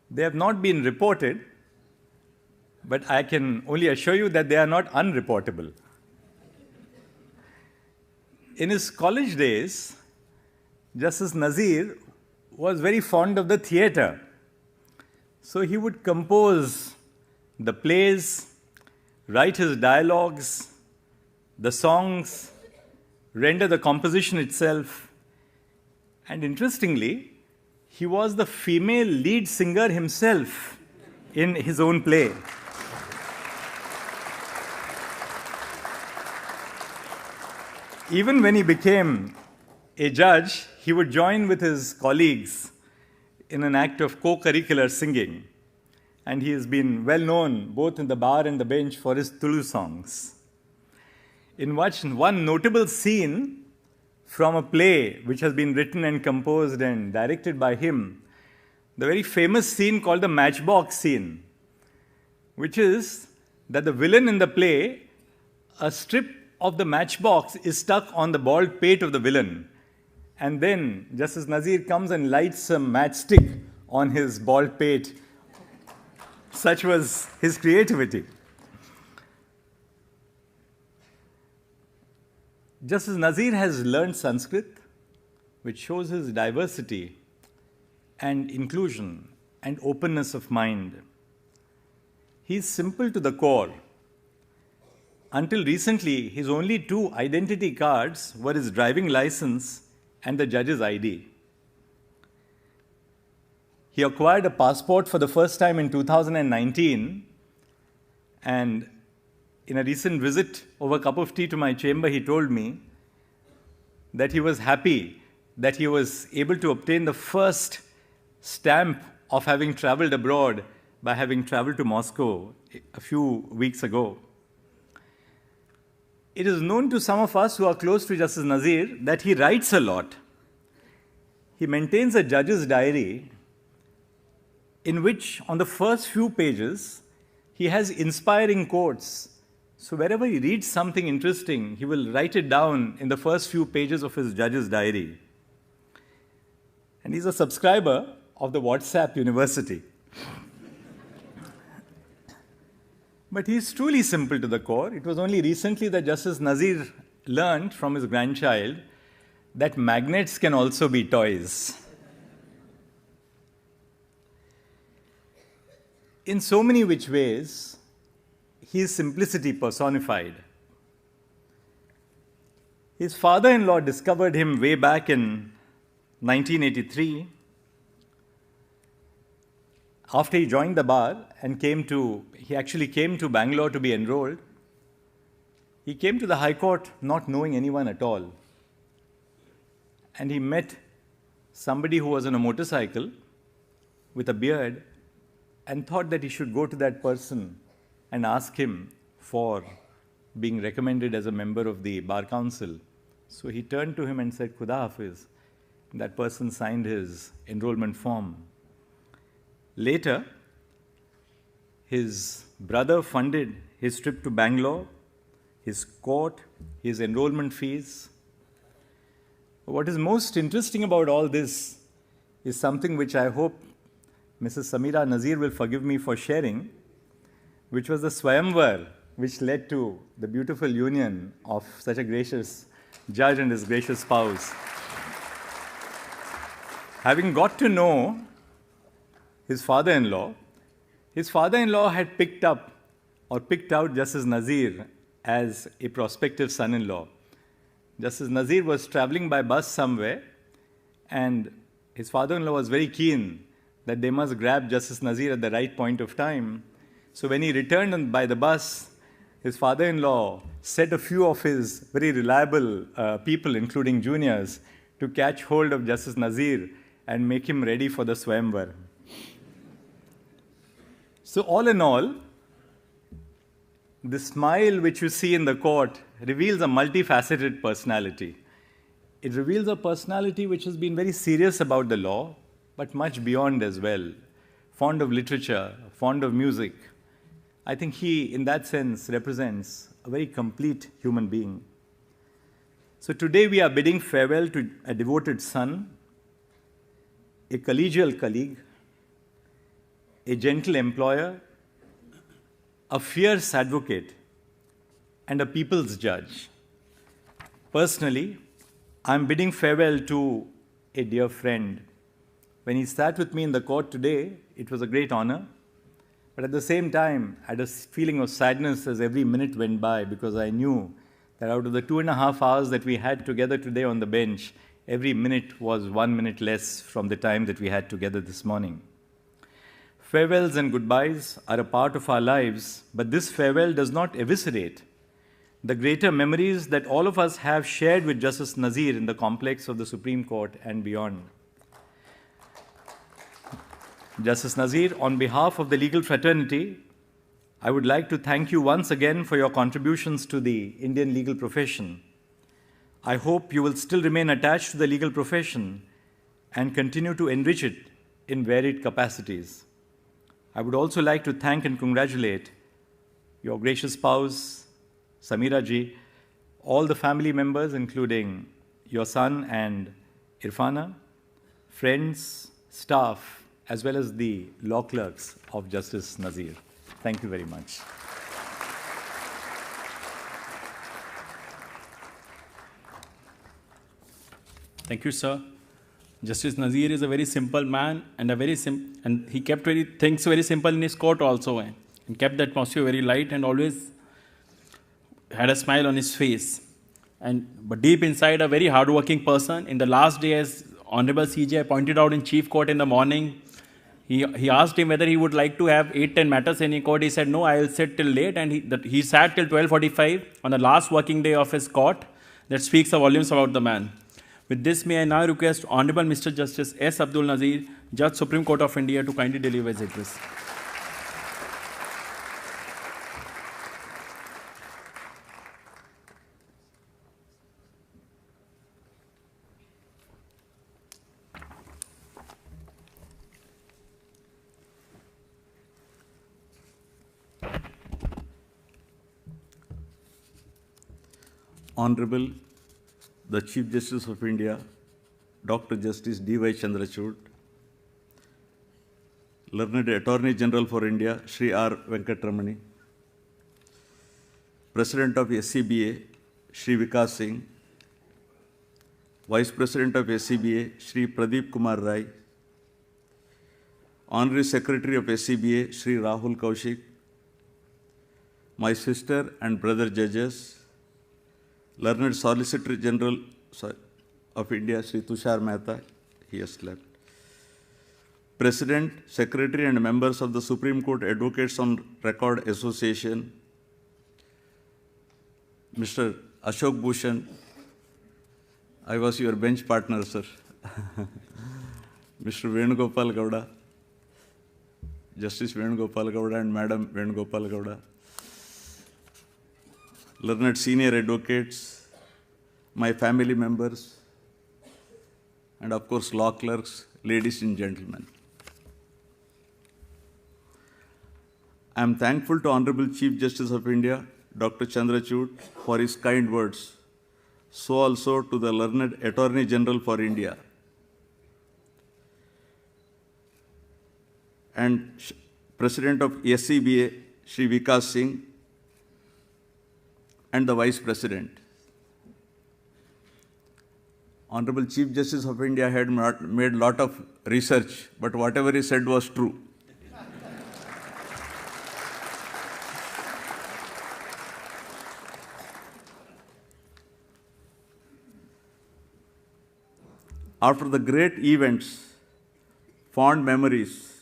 They have not been reported, but I can only assure you that they are not unreportable. In his college days, Justice Nazir was very fond of the theatre. So he would compose the plays, write his dialogues, the songs, render the composition itself. And interestingly, he was the female lead singer himself in his own play. Even when he became a judge, he would join with his colleagues in an act of co-curricular singing. And he has been well known both in the bar and the bench for his Tulu songs. In one notable scene from a play which has been written and composed and directed by him, the very famous scene called the matchbox scene, which is that the villain in the play, a strip of the matchbox is stuck on the bald pate of the villain. And then Justice Nazir comes and lights a matchstick on his bald pate Such was his creativity. Justice Nazir has learned Sanskrit, which shows his diversity and inclusion and openness of mind. He is simple to the core. Until recently, his only two identity cards were his driving license and the judge's ID. He acquired a passport for the first time in 2019, and in a recent visit over a cup of tea to my chamber, he told me that he was happy that he was able to obtain the first stamp of having traveled abroad by having traveled to Moscow a few weeks ago. It is known to some of us who are close to Justice Nazir that he writes a lot. He maintains a judge's diary in which, on the first few pages, he has inspiring quotes. So wherever he reads something interesting, he will write it down in the first few pages of his judge's diary. And he's a subscriber of the WhatsApp University. But he's truly simple to the core. It was only recently that Justice Nazir learned from his grandchild that magnets can also be toys. In so many which ways, he is simplicity personified. His father-in-law discovered him way back in 1983 after he joined the bar and he actually came to Bangalore to be enrolled. He came to the High Court not knowing anyone at all. And he met somebody who was on a motorcycle with a beard and thought that he should go to that person and ask him for being recommended as a member of the Bar Council. So he turned to him and said, "Khuda Hafiz." That person signed his enrollment form. Later, his brother funded his trip to Bangalore, his court, his enrollment fees. What is most interesting about all this is something which I hope Mrs. Samira Nazir will forgive me for sharing, which was the Swayamvar, which led to the beautiful union of such a gracious judge and his gracious spouse. Having got to know his father-in-law had picked out Justice Nazir as a prospective son-in-law. Justice Nazir was traveling by bus somewhere, and his father-in-law was very keen that they must grab Justice Nazir at the right point of time. So when he returned by the bus, his father-in-law set a few of his very reliable people, including juniors, to catch hold of Justice Nazir and make him ready for the Swayamvar. So all in all, the smile which you see in the court reveals a multifaceted personality. It reveals a personality which has been very serious about the law, but much beyond as well. Fond of literature, fond of music. I think he, in that sense, represents a very complete human being. So today we are bidding farewell to a devoted son, a collegial colleague, a gentle employer, a fierce advocate, and a people's judge. Personally, I'm bidding farewell to a dear friend. When he sat with me in the court today, it was a great honor. But at the same time, I had a feeling of sadness as every minute went by, because I knew that out of the 2.5 hours that we had together today on the bench, every minute was 1 minute less from the time that we had together this morning. Farewells and goodbyes are a part of our lives, but this farewell does not eviscerate the greater memories that all of us have shared with Justice Nazir in the complex of the Supreme Court and beyond. Justice Nazir, on behalf of the legal fraternity, I would like to thank you once again for your contributions to the Indian legal profession. I hope you will still remain attached to the legal profession and continue to enrich it in varied capacities. I would also like to thank and congratulate your gracious spouse, Samira ji, all the family members, including your son and Irfana, friends, staff, as well as the law clerks of Justice Nazir. Thank you very much. Thank you, sir. Justice Nazir is a very simple man and and he kept things very simple in his court also, and kept the atmosphere very light and always had a smile on his face. But deep inside, a very hardworking person. In the last day, as Honorable CJ pointed out in Chief Court in the morning, he asked him whether he would like to have 8-10 matters in court. He said, no, I will sit till late. And he sat till 12:45 on the last working day of his court. That speaks the volumes about the man. With this, may I now request Honorable Mr. Justice S. Abdul Nazir, Judge Supreme Court of India, to kindly deliver his address. Honorable the Chief Justice of India, Dr. Justice D.Y. Chandrachud, Learned Attorney General for India, Sri R. Venkatramani, President of SCBA, Sri Vikas Singh, Vice President of SCBA, Sri Pradeep Kumar Rai, Honorary Secretary of SCBA, Sri Rahul Kaushik, my sister and brother judges, Learned Solicitor General of India, Sri Tushar Mehta, he has left. President, Secretary and members of the Supreme Court Advocates on Record Association, Mr. Ashok Bhushan, I was your bench partner, sir. Mr. Venugopal Gowda, Justice Venugopal Gowda and Madam Venugopal Gowda, learned senior advocates, my family members, and of course law clerks, ladies and gentlemen. I am thankful to Honorable Chief Justice of India, Dr. Chandrachud, for his kind words. So also to the Learned Attorney General for India and President of SCBA, Sri Vikas Singh, and the Vice President. Honorable Chief Justice of India had made a lot of research, but whatever he said was true. After the great events, fond memories,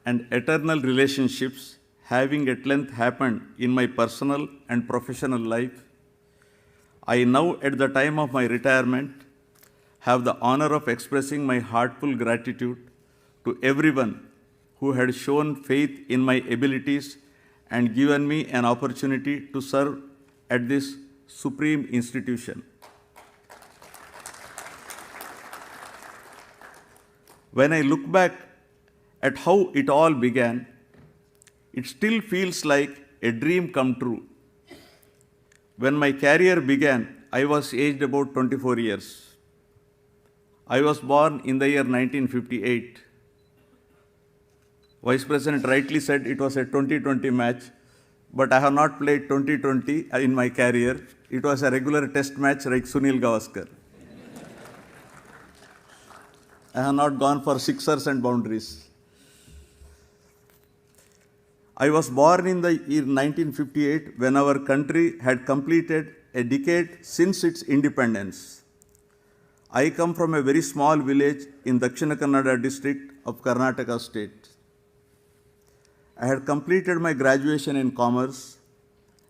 and eternal relationships having at length happened in my personal and professional life, I now, at the time of my retirement, have the honor of expressing my heartfelt gratitude to everyone who had shown faith in my abilities and given me an opportunity to serve at this supreme institution. When I look back at how it all began, it still feels like a dream come true. When my career began, I was aged about 24 years. I was born in the year 1958. Vice President rightly said it was a 20-20 match, but I have not played 20-20 in my career. It was a regular test match like Sunil Gavaskar. I have not gone for sixers and boundaries. I was born in the year 1958 when our country had completed a decade since its independence. I come from a very small village in Dakshina Kannada district of Karnataka state. I had completed my graduation in commerce,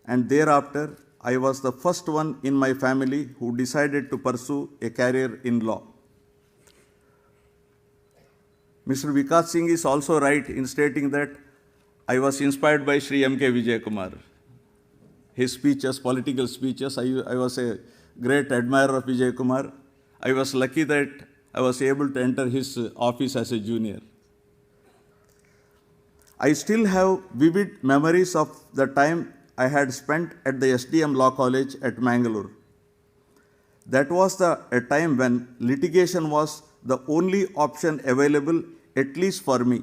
and thereafter I was the first one in my family who decided to pursue a career in law. Mr. Vikas Singh is also right in stating that I was inspired by Sri M.K. Vijay Kumar. His speeches, political speeches, I was a great admirer of Vijay Kumar. I was lucky that I was able to enter his office as a junior. I still have vivid memories of the time I had spent at the SDM Law College at Mangalore. That was a time when litigation was the only option available at least for me.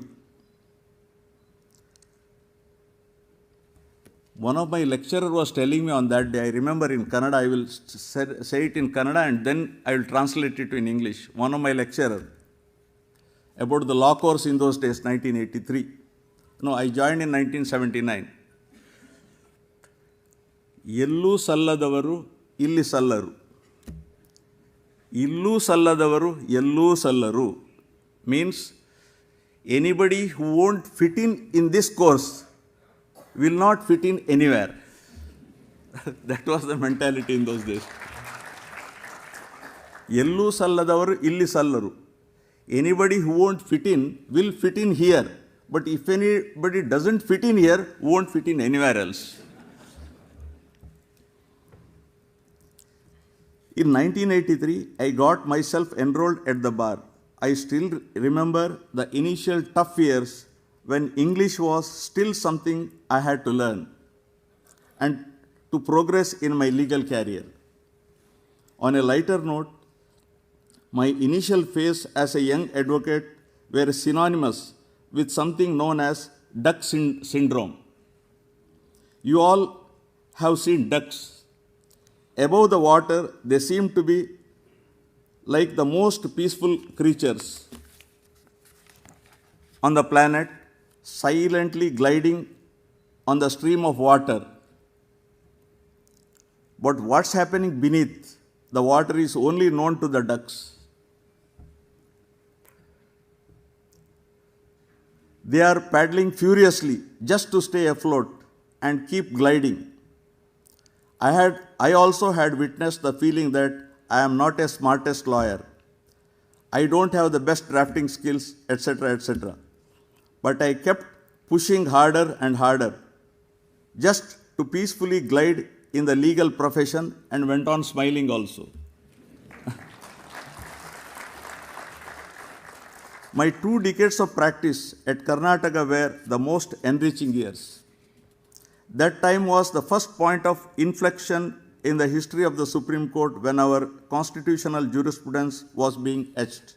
One of my lecturers was telling me on that day, I remember in Kannada, I will say it in Kannada and then I will translate it in English. One of my lecturers, about the law course in those days, 1983. No, I joined in 1979. ಎಲ್ಲೂ ಸಲ್ಲದವರು ಇಲ್ಲಿ ಸಲ್ಲರು, ಇಲ್ಲೂ ಸಲ್ಲದವರು ಎಲ್ಲೂ ಸಲ್ಲರು means anybody who won't fit in this course will not fit in anywhere. That was the mentality in those days. ಎಲ್ಲೂ ಸಲ್ಲದವರು ಇಲ್ಲಿ ಸಲ್ಲರು. Anybody who won't fit in will fit in here. But if anybody doesn't fit in here, won't fit in anywhere else. In 1983, I got myself enrolled at the bar. I still remember the initial tough years when English was still something I had to learn and to progress in my legal career. On a lighter note, my initial phase as a young advocate were synonymous with something known as duck syndrome. You all have seen ducks. Above the water, they seem to be like the most peaceful creatures on the planet, silently gliding on the stream of water. But what's happening beneath the water is only known to the ducks. They are paddling furiously just to stay afloat and keep gliding. I also had witnessed the feeling that I am not a smartest lawyer. I don't have the best drafting skills, etc., etc. But I kept pushing harder and harder just to peacefully glide in the legal profession and went on smiling also. My 2 decades of practice at Karnataka were the most enriching years. That time was the first point of inflection in the history of the Supreme Court when our constitutional jurisprudence was being etched.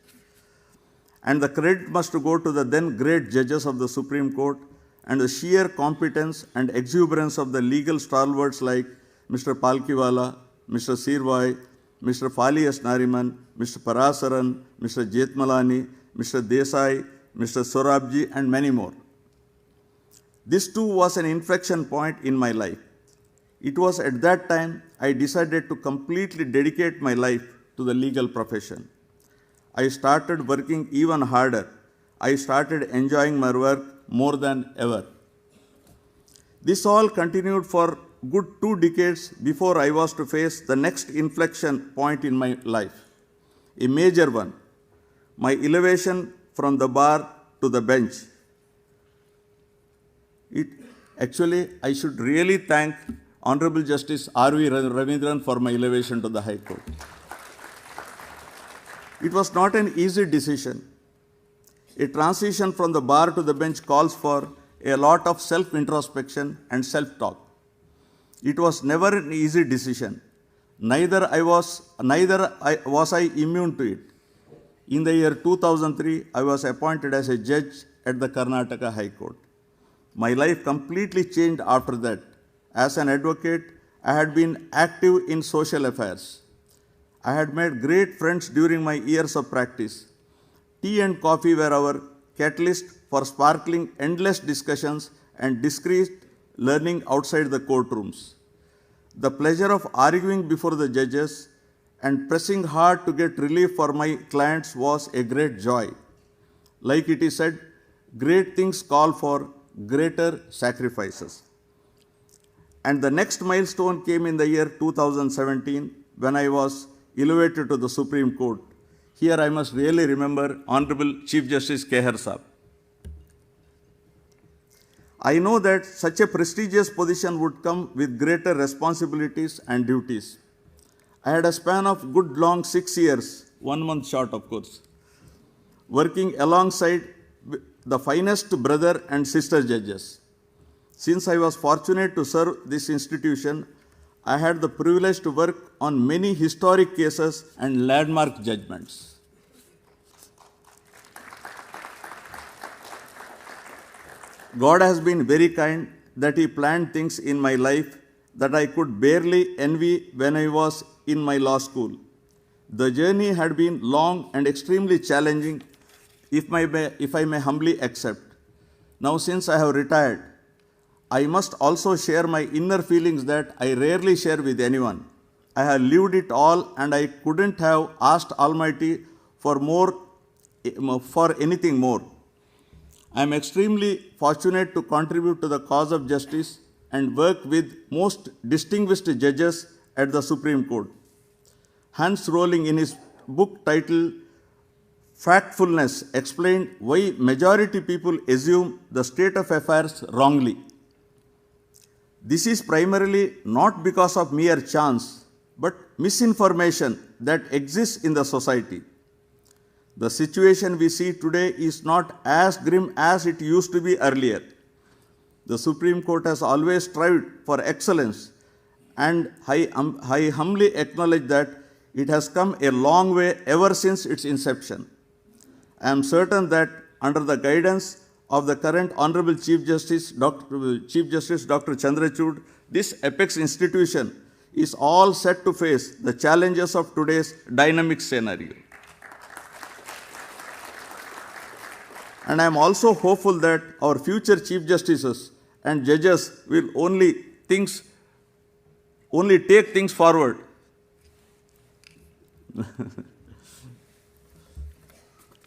And the credit must go to the then great judges of the Supreme Court and the sheer competence and exuberance of the legal stalwarts like Mr. Palkiwala, Mr. Sirvai, Mr. Fali S. Nariman, Mr. Parasaran, Mr. Jetmalani, Mr. Desai, Mr. Sorabji, and many more. This too was an inflection point in my life. It was at that time I decided to completely dedicate my life to the legal profession. I started working even harder. I started enjoying my work more than ever. This all continued for good 2 decades before I was to face the next inflection point in my life, a major one, my elevation from the bar to the bench. Actually, I should really thank Honorable Justice R.V. Ravindran for my elevation to the High Court. It was not an easy decision. A transition from the bar to the bench calls for a lot of self-introspection and self-talk. It was never an easy decision. Neither was I immune to it. In the year 2003, I was appointed as a judge at the Karnataka High Court. My life completely changed after that. As an advocate, I had been active in social affairs. I had made great friends during my years of practice. Tea and coffee were our catalyst for sparkling endless discussions and discreet learning outside the courtrooms. The pleasure of arguing before the judges and pressing hard to get relief for my clients was a great joy. Like it is said, great things call for greater sacrifices. And the next milestone came in the year 2017 when I was elevated to the Supreme Court. Here I must really remember Honorable Chief Justice K.R. Saab. I know that such a prestigious position would come with greater responsibilities and duties. I had a span of good long 6 years, 1 month short of course, working alongside the finest brother and sister judges. Since I was fortunate to serve this institution, I had the privilege to work on many historic cases and landmark judgments. God has been very kind that He planned things in my life that I could barely envy when I was in my law school. The journey had been long and extremely challenging, if I may humbly accept. Now, since I have retired, I must also share my inner feelings that I rarely share with anyone. I have lived it all, and I couldn't have asked Almighty for anything more. I am extremely fortunate to contribute to the cause of justice and work with most distinguished judges at the Supreme Court. Hans Rowling, in his book titled Factfulness, explained why majority people assume the state of affairs wrongly. This is primarily not because of mere chance, but misinformation that exists in the society. The situation we see today is not as grim as it used to be earlier. The Supreme Court has always strived for excellence, and I humbly acknowledge that it has come a long way ever since its inception. I am certain that under the guidance of the current Honorable Chief Justice Dr. Chandrachud, this apex institution is all set to face the challenges of today's dynamic scenario. And I am also hopeful that our future Chief Justices and judges will only take things forward.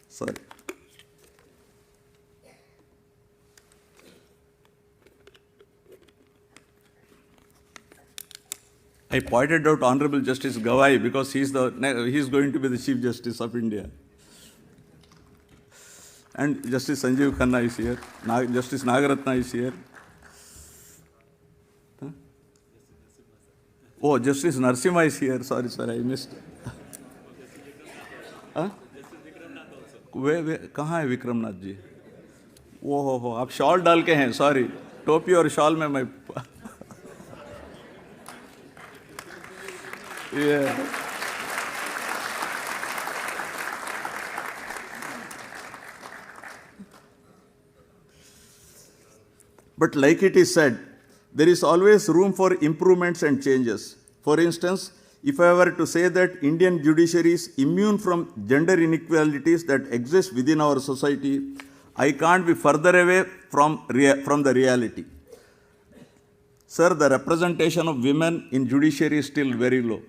Sorry. I pointed out Honorable Justice Gawai because he is going to be the Chief Justice of India. And Justice Sanjeev Khanna is here. Justice Nagaratna is here. Huh? Oh, Justice Narasimha is here. Sorry, I missed. Huh? कहाँ है विक्रमनाथ जी? वो हो आप shawl डाल के हैं. Sorry, टोपी और शॉल में मैं yeah. But like it is said, there is always room for improvements and changes. For instance, if I were to say that Indian judiciary is immune from gender inequalities that exist within our society, I can't be further away from the reality. Sir, the representation of women in judiciary is still very low.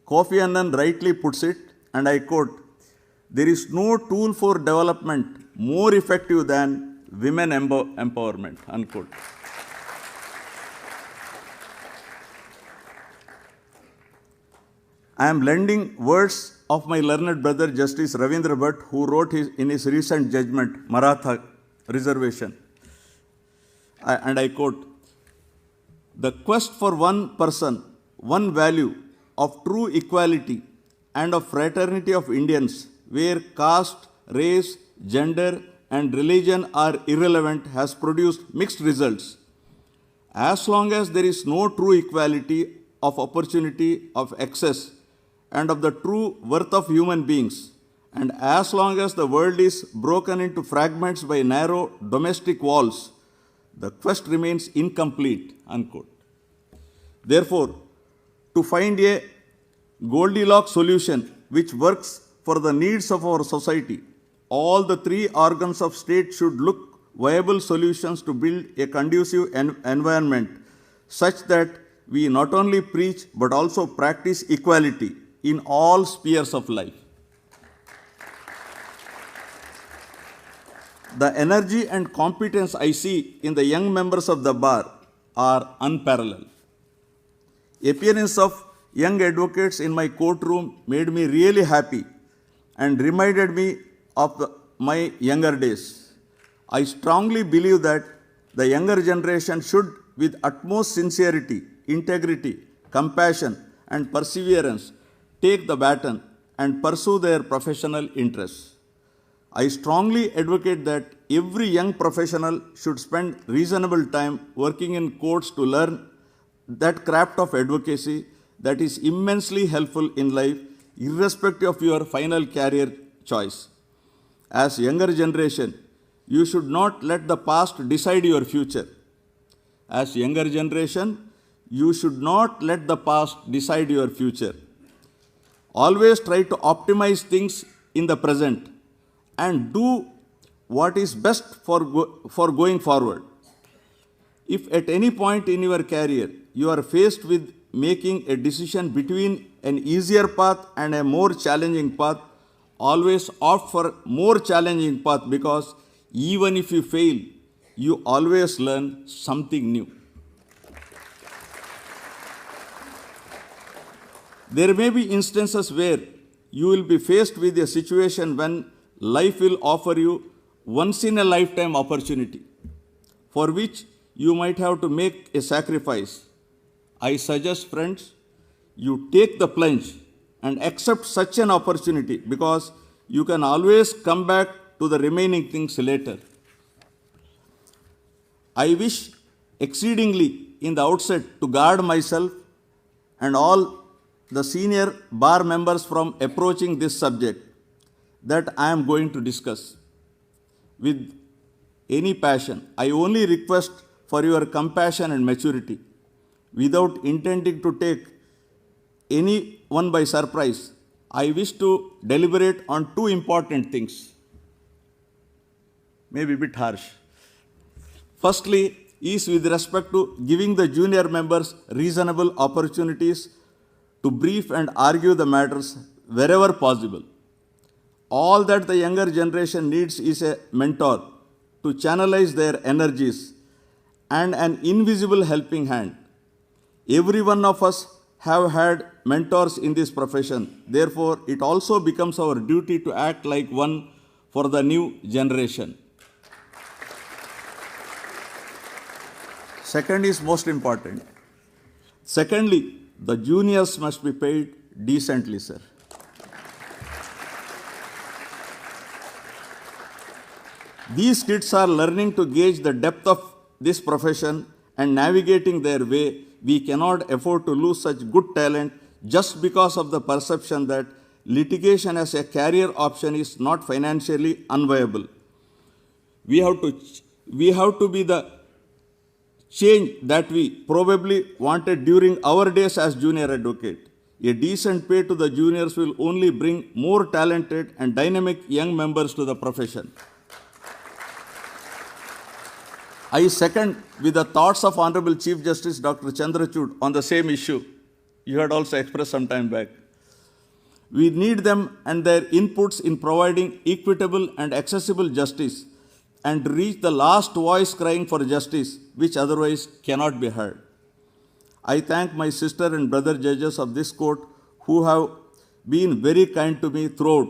Kofi Annan rightly puts it, and I quote, "There is no tool for development more effective than women empowerment," unquote. I am lending words of my learned brother Justice Ravindra Bhatt, who wrote in his recent judgment, Maratha Reservation. And I quote, "The quest for one person, one value of true equality and of fraternity of Indians, where caste, race, gender, and religion are irrelevant, has produced mixed results. As long as there is no true equality of opportunity, of access, and of the true worth of human beings, and as long as the world is broken into fragments by narrow domestic walls, the quest remains incomplete," unquote. Therefore, to find a Goldilocks solution which works for the needs of our society, all the three organs of state should look viable solutions to build a conducive environment such that we not only preach but also practice equality in all spheres of life. The energy and competence I see in the young members of the bar are unparalleled. Appearance of young advocates in my courtroom made me really happy and reminded me of my younger days. I strongly believe that the younger generation should, with utmost sincerity, integrity, compassion, and perseverance, take the baton and pursue their professional interests. I strongly advocate that every young professional should spend reasonable time working in courts to learn that craft of advocacy that is immensely helpful in life, irrespective of your final career choice. As younger generation, You should not let the past decide your future. As younger generation, you should not let the past decide your future. Always try to optimize things in the present and do what is best for going forward. If at any point in your career you are faced with making a decision between an easier path and a more challenging path, always opt for more challenging path, because even if you fail, you always learn something new. There may be instances where you will be faced with a situation when life will offer you once in a lifetime opportunity, for which you might have to make a sacrifice. I suggest, friends, you take the plunge and accept such an opportunity, because you can always come back to the remaining things later. I wish exceedingly in the outset to guard myself and all the senior bar members from approaching this subject that I am going to discuss with any passion. I only request for your compassion and maturity. Without intending to take anyone by surprise, I wish to deliberate on two important things. Maybe a bit harsh. Firstly, is with respect to giving the junior members reasonable opportunities to brief and argue the matters wherever possible. All that the younger generation needs is a mentor to channelize their energies and an invisible helping hand. Every one of us have had mentors in this profession. Therefore, it also becomes our duty to act like one for the new generation. Second is most important. Secondly, the juniors must be paid decently, sir. These kids are learning to gauge the depth of this profession and navigating their way. We cannot afford to lose such good talent just because of the perception that litigation as a career option is not financially unviable. We have to be the change that we probably wanted during our days as junior advocate. A decent pay to the juniors will only bring more talented and dynamic young members to the profession. I second with the thoughts of Honorable Chief Justice Dr. Chandrachud on the same issue you had also expressed some time back. We need them and their inputs in providing equitable and accessible justice and reach the last voice crying for justice, which otherwise cannot be heard. I thank my sister and brother judges of this court who have been very kind to me throughout.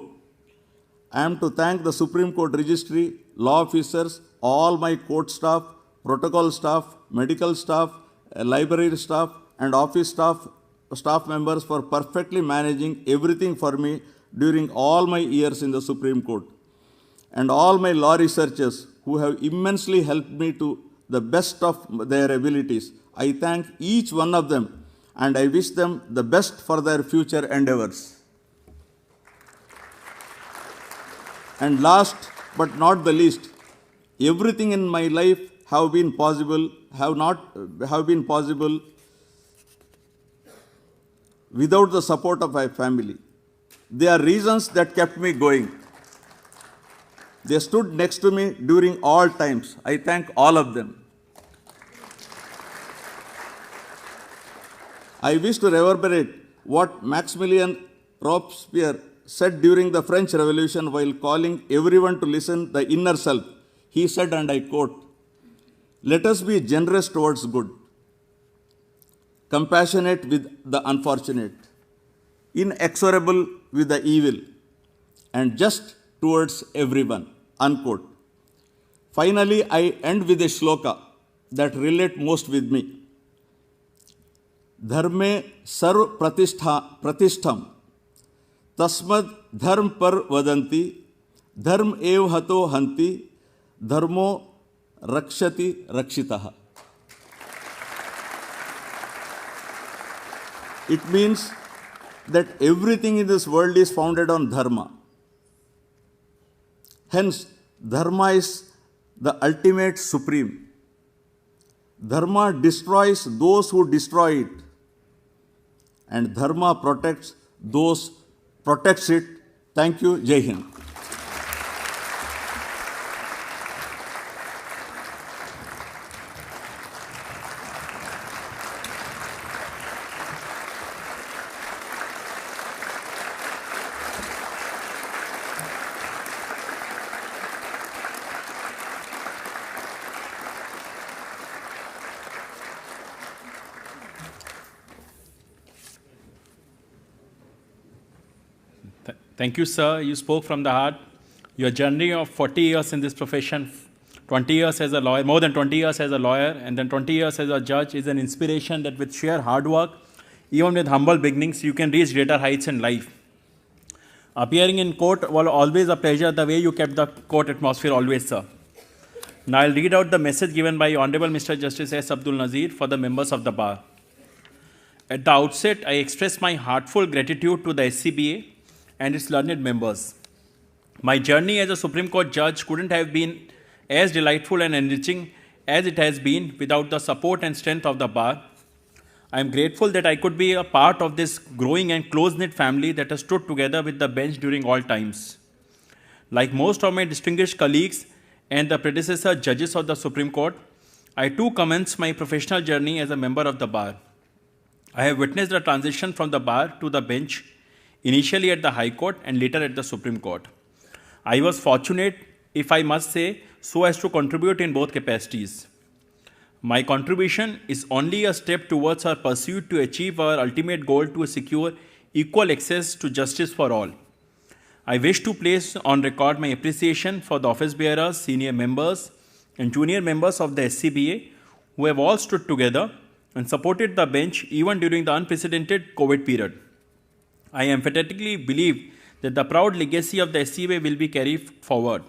I am to thank the Supreme Court Registry, law officers, all my court staff, protocol staff, medical staff, library staff, and office staff members for perfectly managing everything for me during all my years in the Supreme Court, and all my law researchers who have immensely helped me to the best of their abilities. I thank each one of them and I wish them the best for their future endeavors. And last but not the least, everything in my life have been possible without the support of my family. They are reasons that kept me going. They stood next to me during all times. I thank all of them. I wish to reverberate what Maximilien Robespierre said during the French Revolution while calling everyone to listen the inner self. He said, and I quote, "Let us be generous towards good, compassionate with the unfortunate, inexorable with the evil, and just towards everyone." Unquote. Finally, I end with a shloka that relate most with me. Dharme sarv pratishtham tasmad dharm par vadanti dharm ev hato hanti dharmo rakshati rakshitaha. It means that everything in this world is founded on dharma. Hence, dharma is the ultimate supreme. Dharma destroys those who destroy it, and Dharma protects it. Thank you. Jai Hind. Thank you, sir. You spoke from the heart. Your journey of 40 years in this profession, 20 years as a lawyer, more than 20 years as a lawyer, and then 20 years as a judge is an inspiration that with sheer hard work, even with humble beginnings, you can reach greater heights in life. Appearing in court was always a pleasure, the way you kept the court atmosphere always, sir. Now I'll read out the message given by Honorable Mr. Justice S. Abdul Nazir for the members of the bar. At the outset, I express my heartfelt gratitude to the SCBA and its learned members. My journey as a Supreme Court judge couldn't have been as delightful and enriching as it has been without the support and strength of the bar. I am grateful that I could be a part of this growing and close-knit family that has stood together with the bench during all times. Like most of my distinguished colleagues and the predecessor judges of the Supreme Court, I too commence my professional journey as a member of the bar. I have witnessed the transition from the bar to the bench, initially at the High Court and later at the Supreme Court. I was fortunate, if I must say, so as to contribute in both capacities. My contribution is only a step towards our pursuit to achieve our ultimate goal to secure equal access to justice for all. I wish to place on record my appreciation for the office bearers, senior members, and junior members of the SCBA who have all stood together and supported the bench even during the unprecedented COVID period. I emphatically believe that the proud legacy of the SCBA will be carried forward.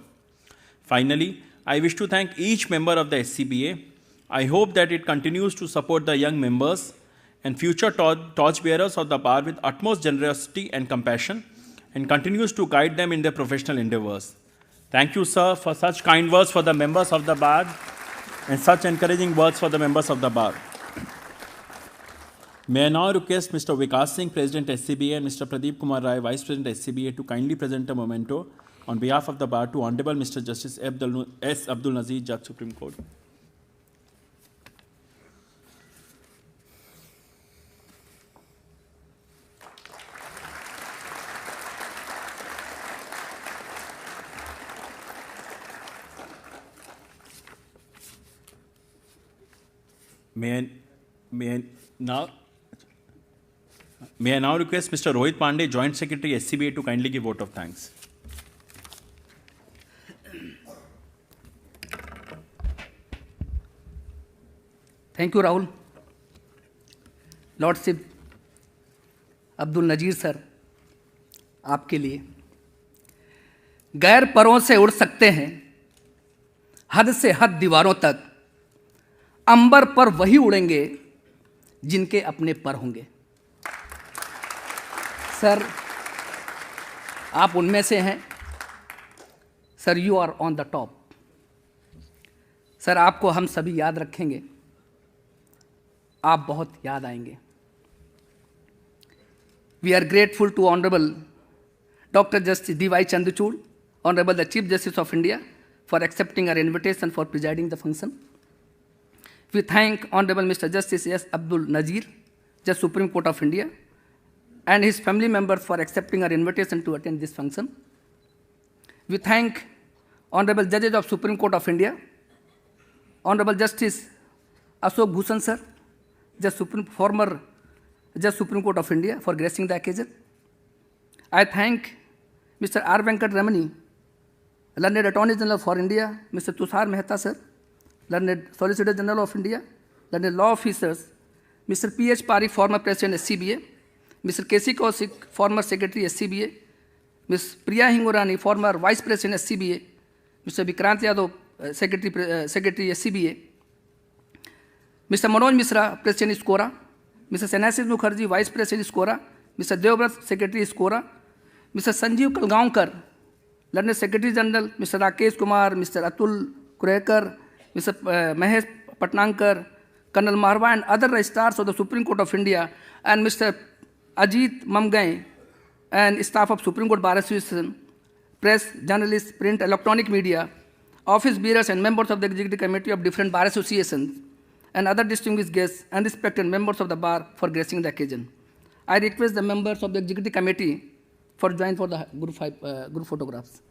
Finally, I wish to thank each member of the SCBA. I hope that it continues to support the young members and future torchbearers of the bar with utmost generosity and compassion, and continues to guide them in their professional endeavors. Thank you, sir, for such kind words for the members of the bar and such encouraging words for the members of the bar. May I now request Mr. Vikas Singh, President SCBA, and Mr. Pradeep Kumar Rai, Vice President SCBA, to kindly present a memento on behalf of the bar to Honorable Mr. Justice S. Abdul Nazir, Judge Supreme Court. May I now request Mr. Rohit Pandey, Joint Secretary SCBA, to kindly give vote of thanks. Thank you, Rahul. Lordship Abdul Nazeer sir, आपके लिए गैर परों से उड़ सकते हैं, हद से हद दीवारों तक, अंबर पर वही उड़ेंगे जिनके अपने पर होंगे। सर, आप उनमें से हैं। Sir, you are on the top. Sir, आपको हम सभी याद रखेंगे, आप बहुत याद आएंगे। We are grateful to Honorable Dr. Justice D.Y. Chandrachud, Honorable the Chief Justice of India, for accepting our invitation for presiding the function. We thank Honorable Mr. Justice S. Abdul Nazir, Judge Supreme Court of India, and his family members for accepting our invitation to attend this function. We thank Honorable Judges of Supreme Court of India, Honorable Justice Ashok Bhushan sir, former Judge Supreme Court of India, for gracing the occasion. I thank Mr. R. Venkat Ramani, Learned Attorney General for India, Mr. Tushar Mehta sir, Learned Solicitor General of India, Learned Law Officers, Mr. P.H. Parikh, former President SCBA, Mr. K.C. Kaushik, former Secretary SCBA, Ms. Priya Hingorani, former Vice President SCBA, Mr. Vikrant Yadav, Secretary SCBA, Mr. Manoj Misra, President SCORA, Mr. Senasis Mukherjee, Vice President SCORA, Mr. Devbrat, Secretary SCORA, Mr. Sanjeev Kalgaonkar, Learned Secretary General, Mr. Rakesh Kumar, Mr. Atul Kurekar, Mr. Mahesh Patnankar, Colonel Marwa and other registrars of the Supreme Court of India, and Mr. Ajit Mamgai and staff of Supreme Court Bar Association, press, journalists, print, electronic media, office bearers and members of the Executive Committee of different bar associations, and other distinguished guests and respected members of the bar for gracing the occasion. I request the members of the Executive Committee for join for the group photographs.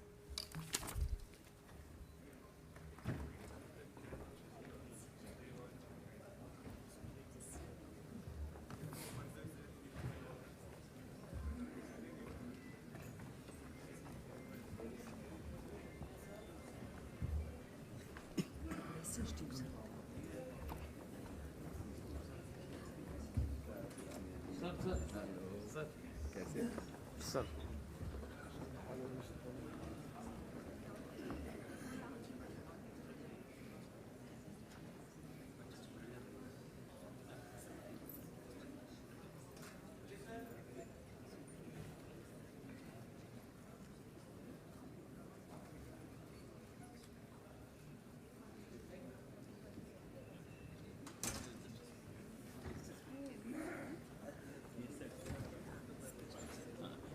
Sir.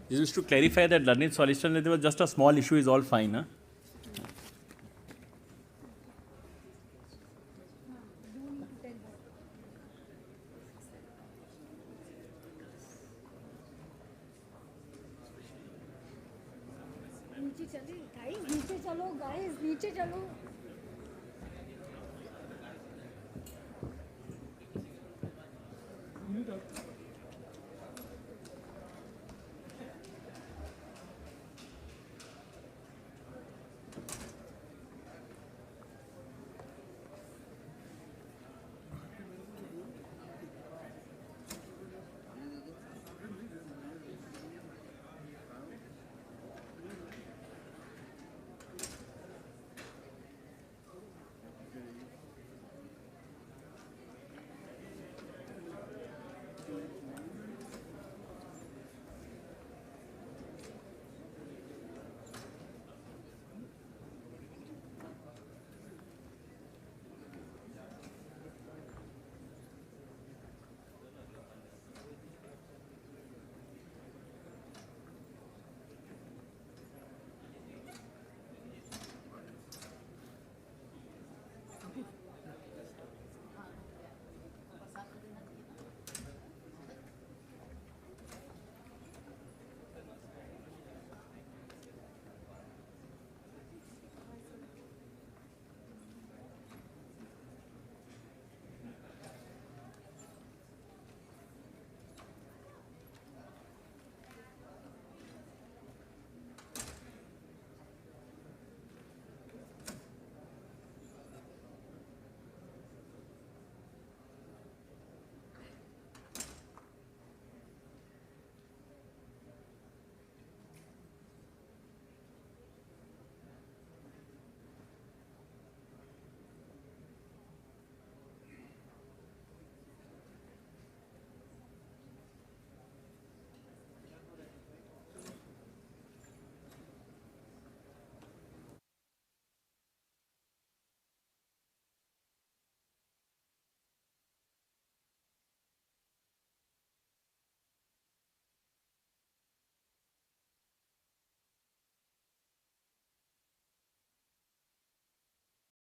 This is to clarify that learned solicitor, there was just a small issue, is all fine. Huh? नीचे चलो guys, नीचे चलो.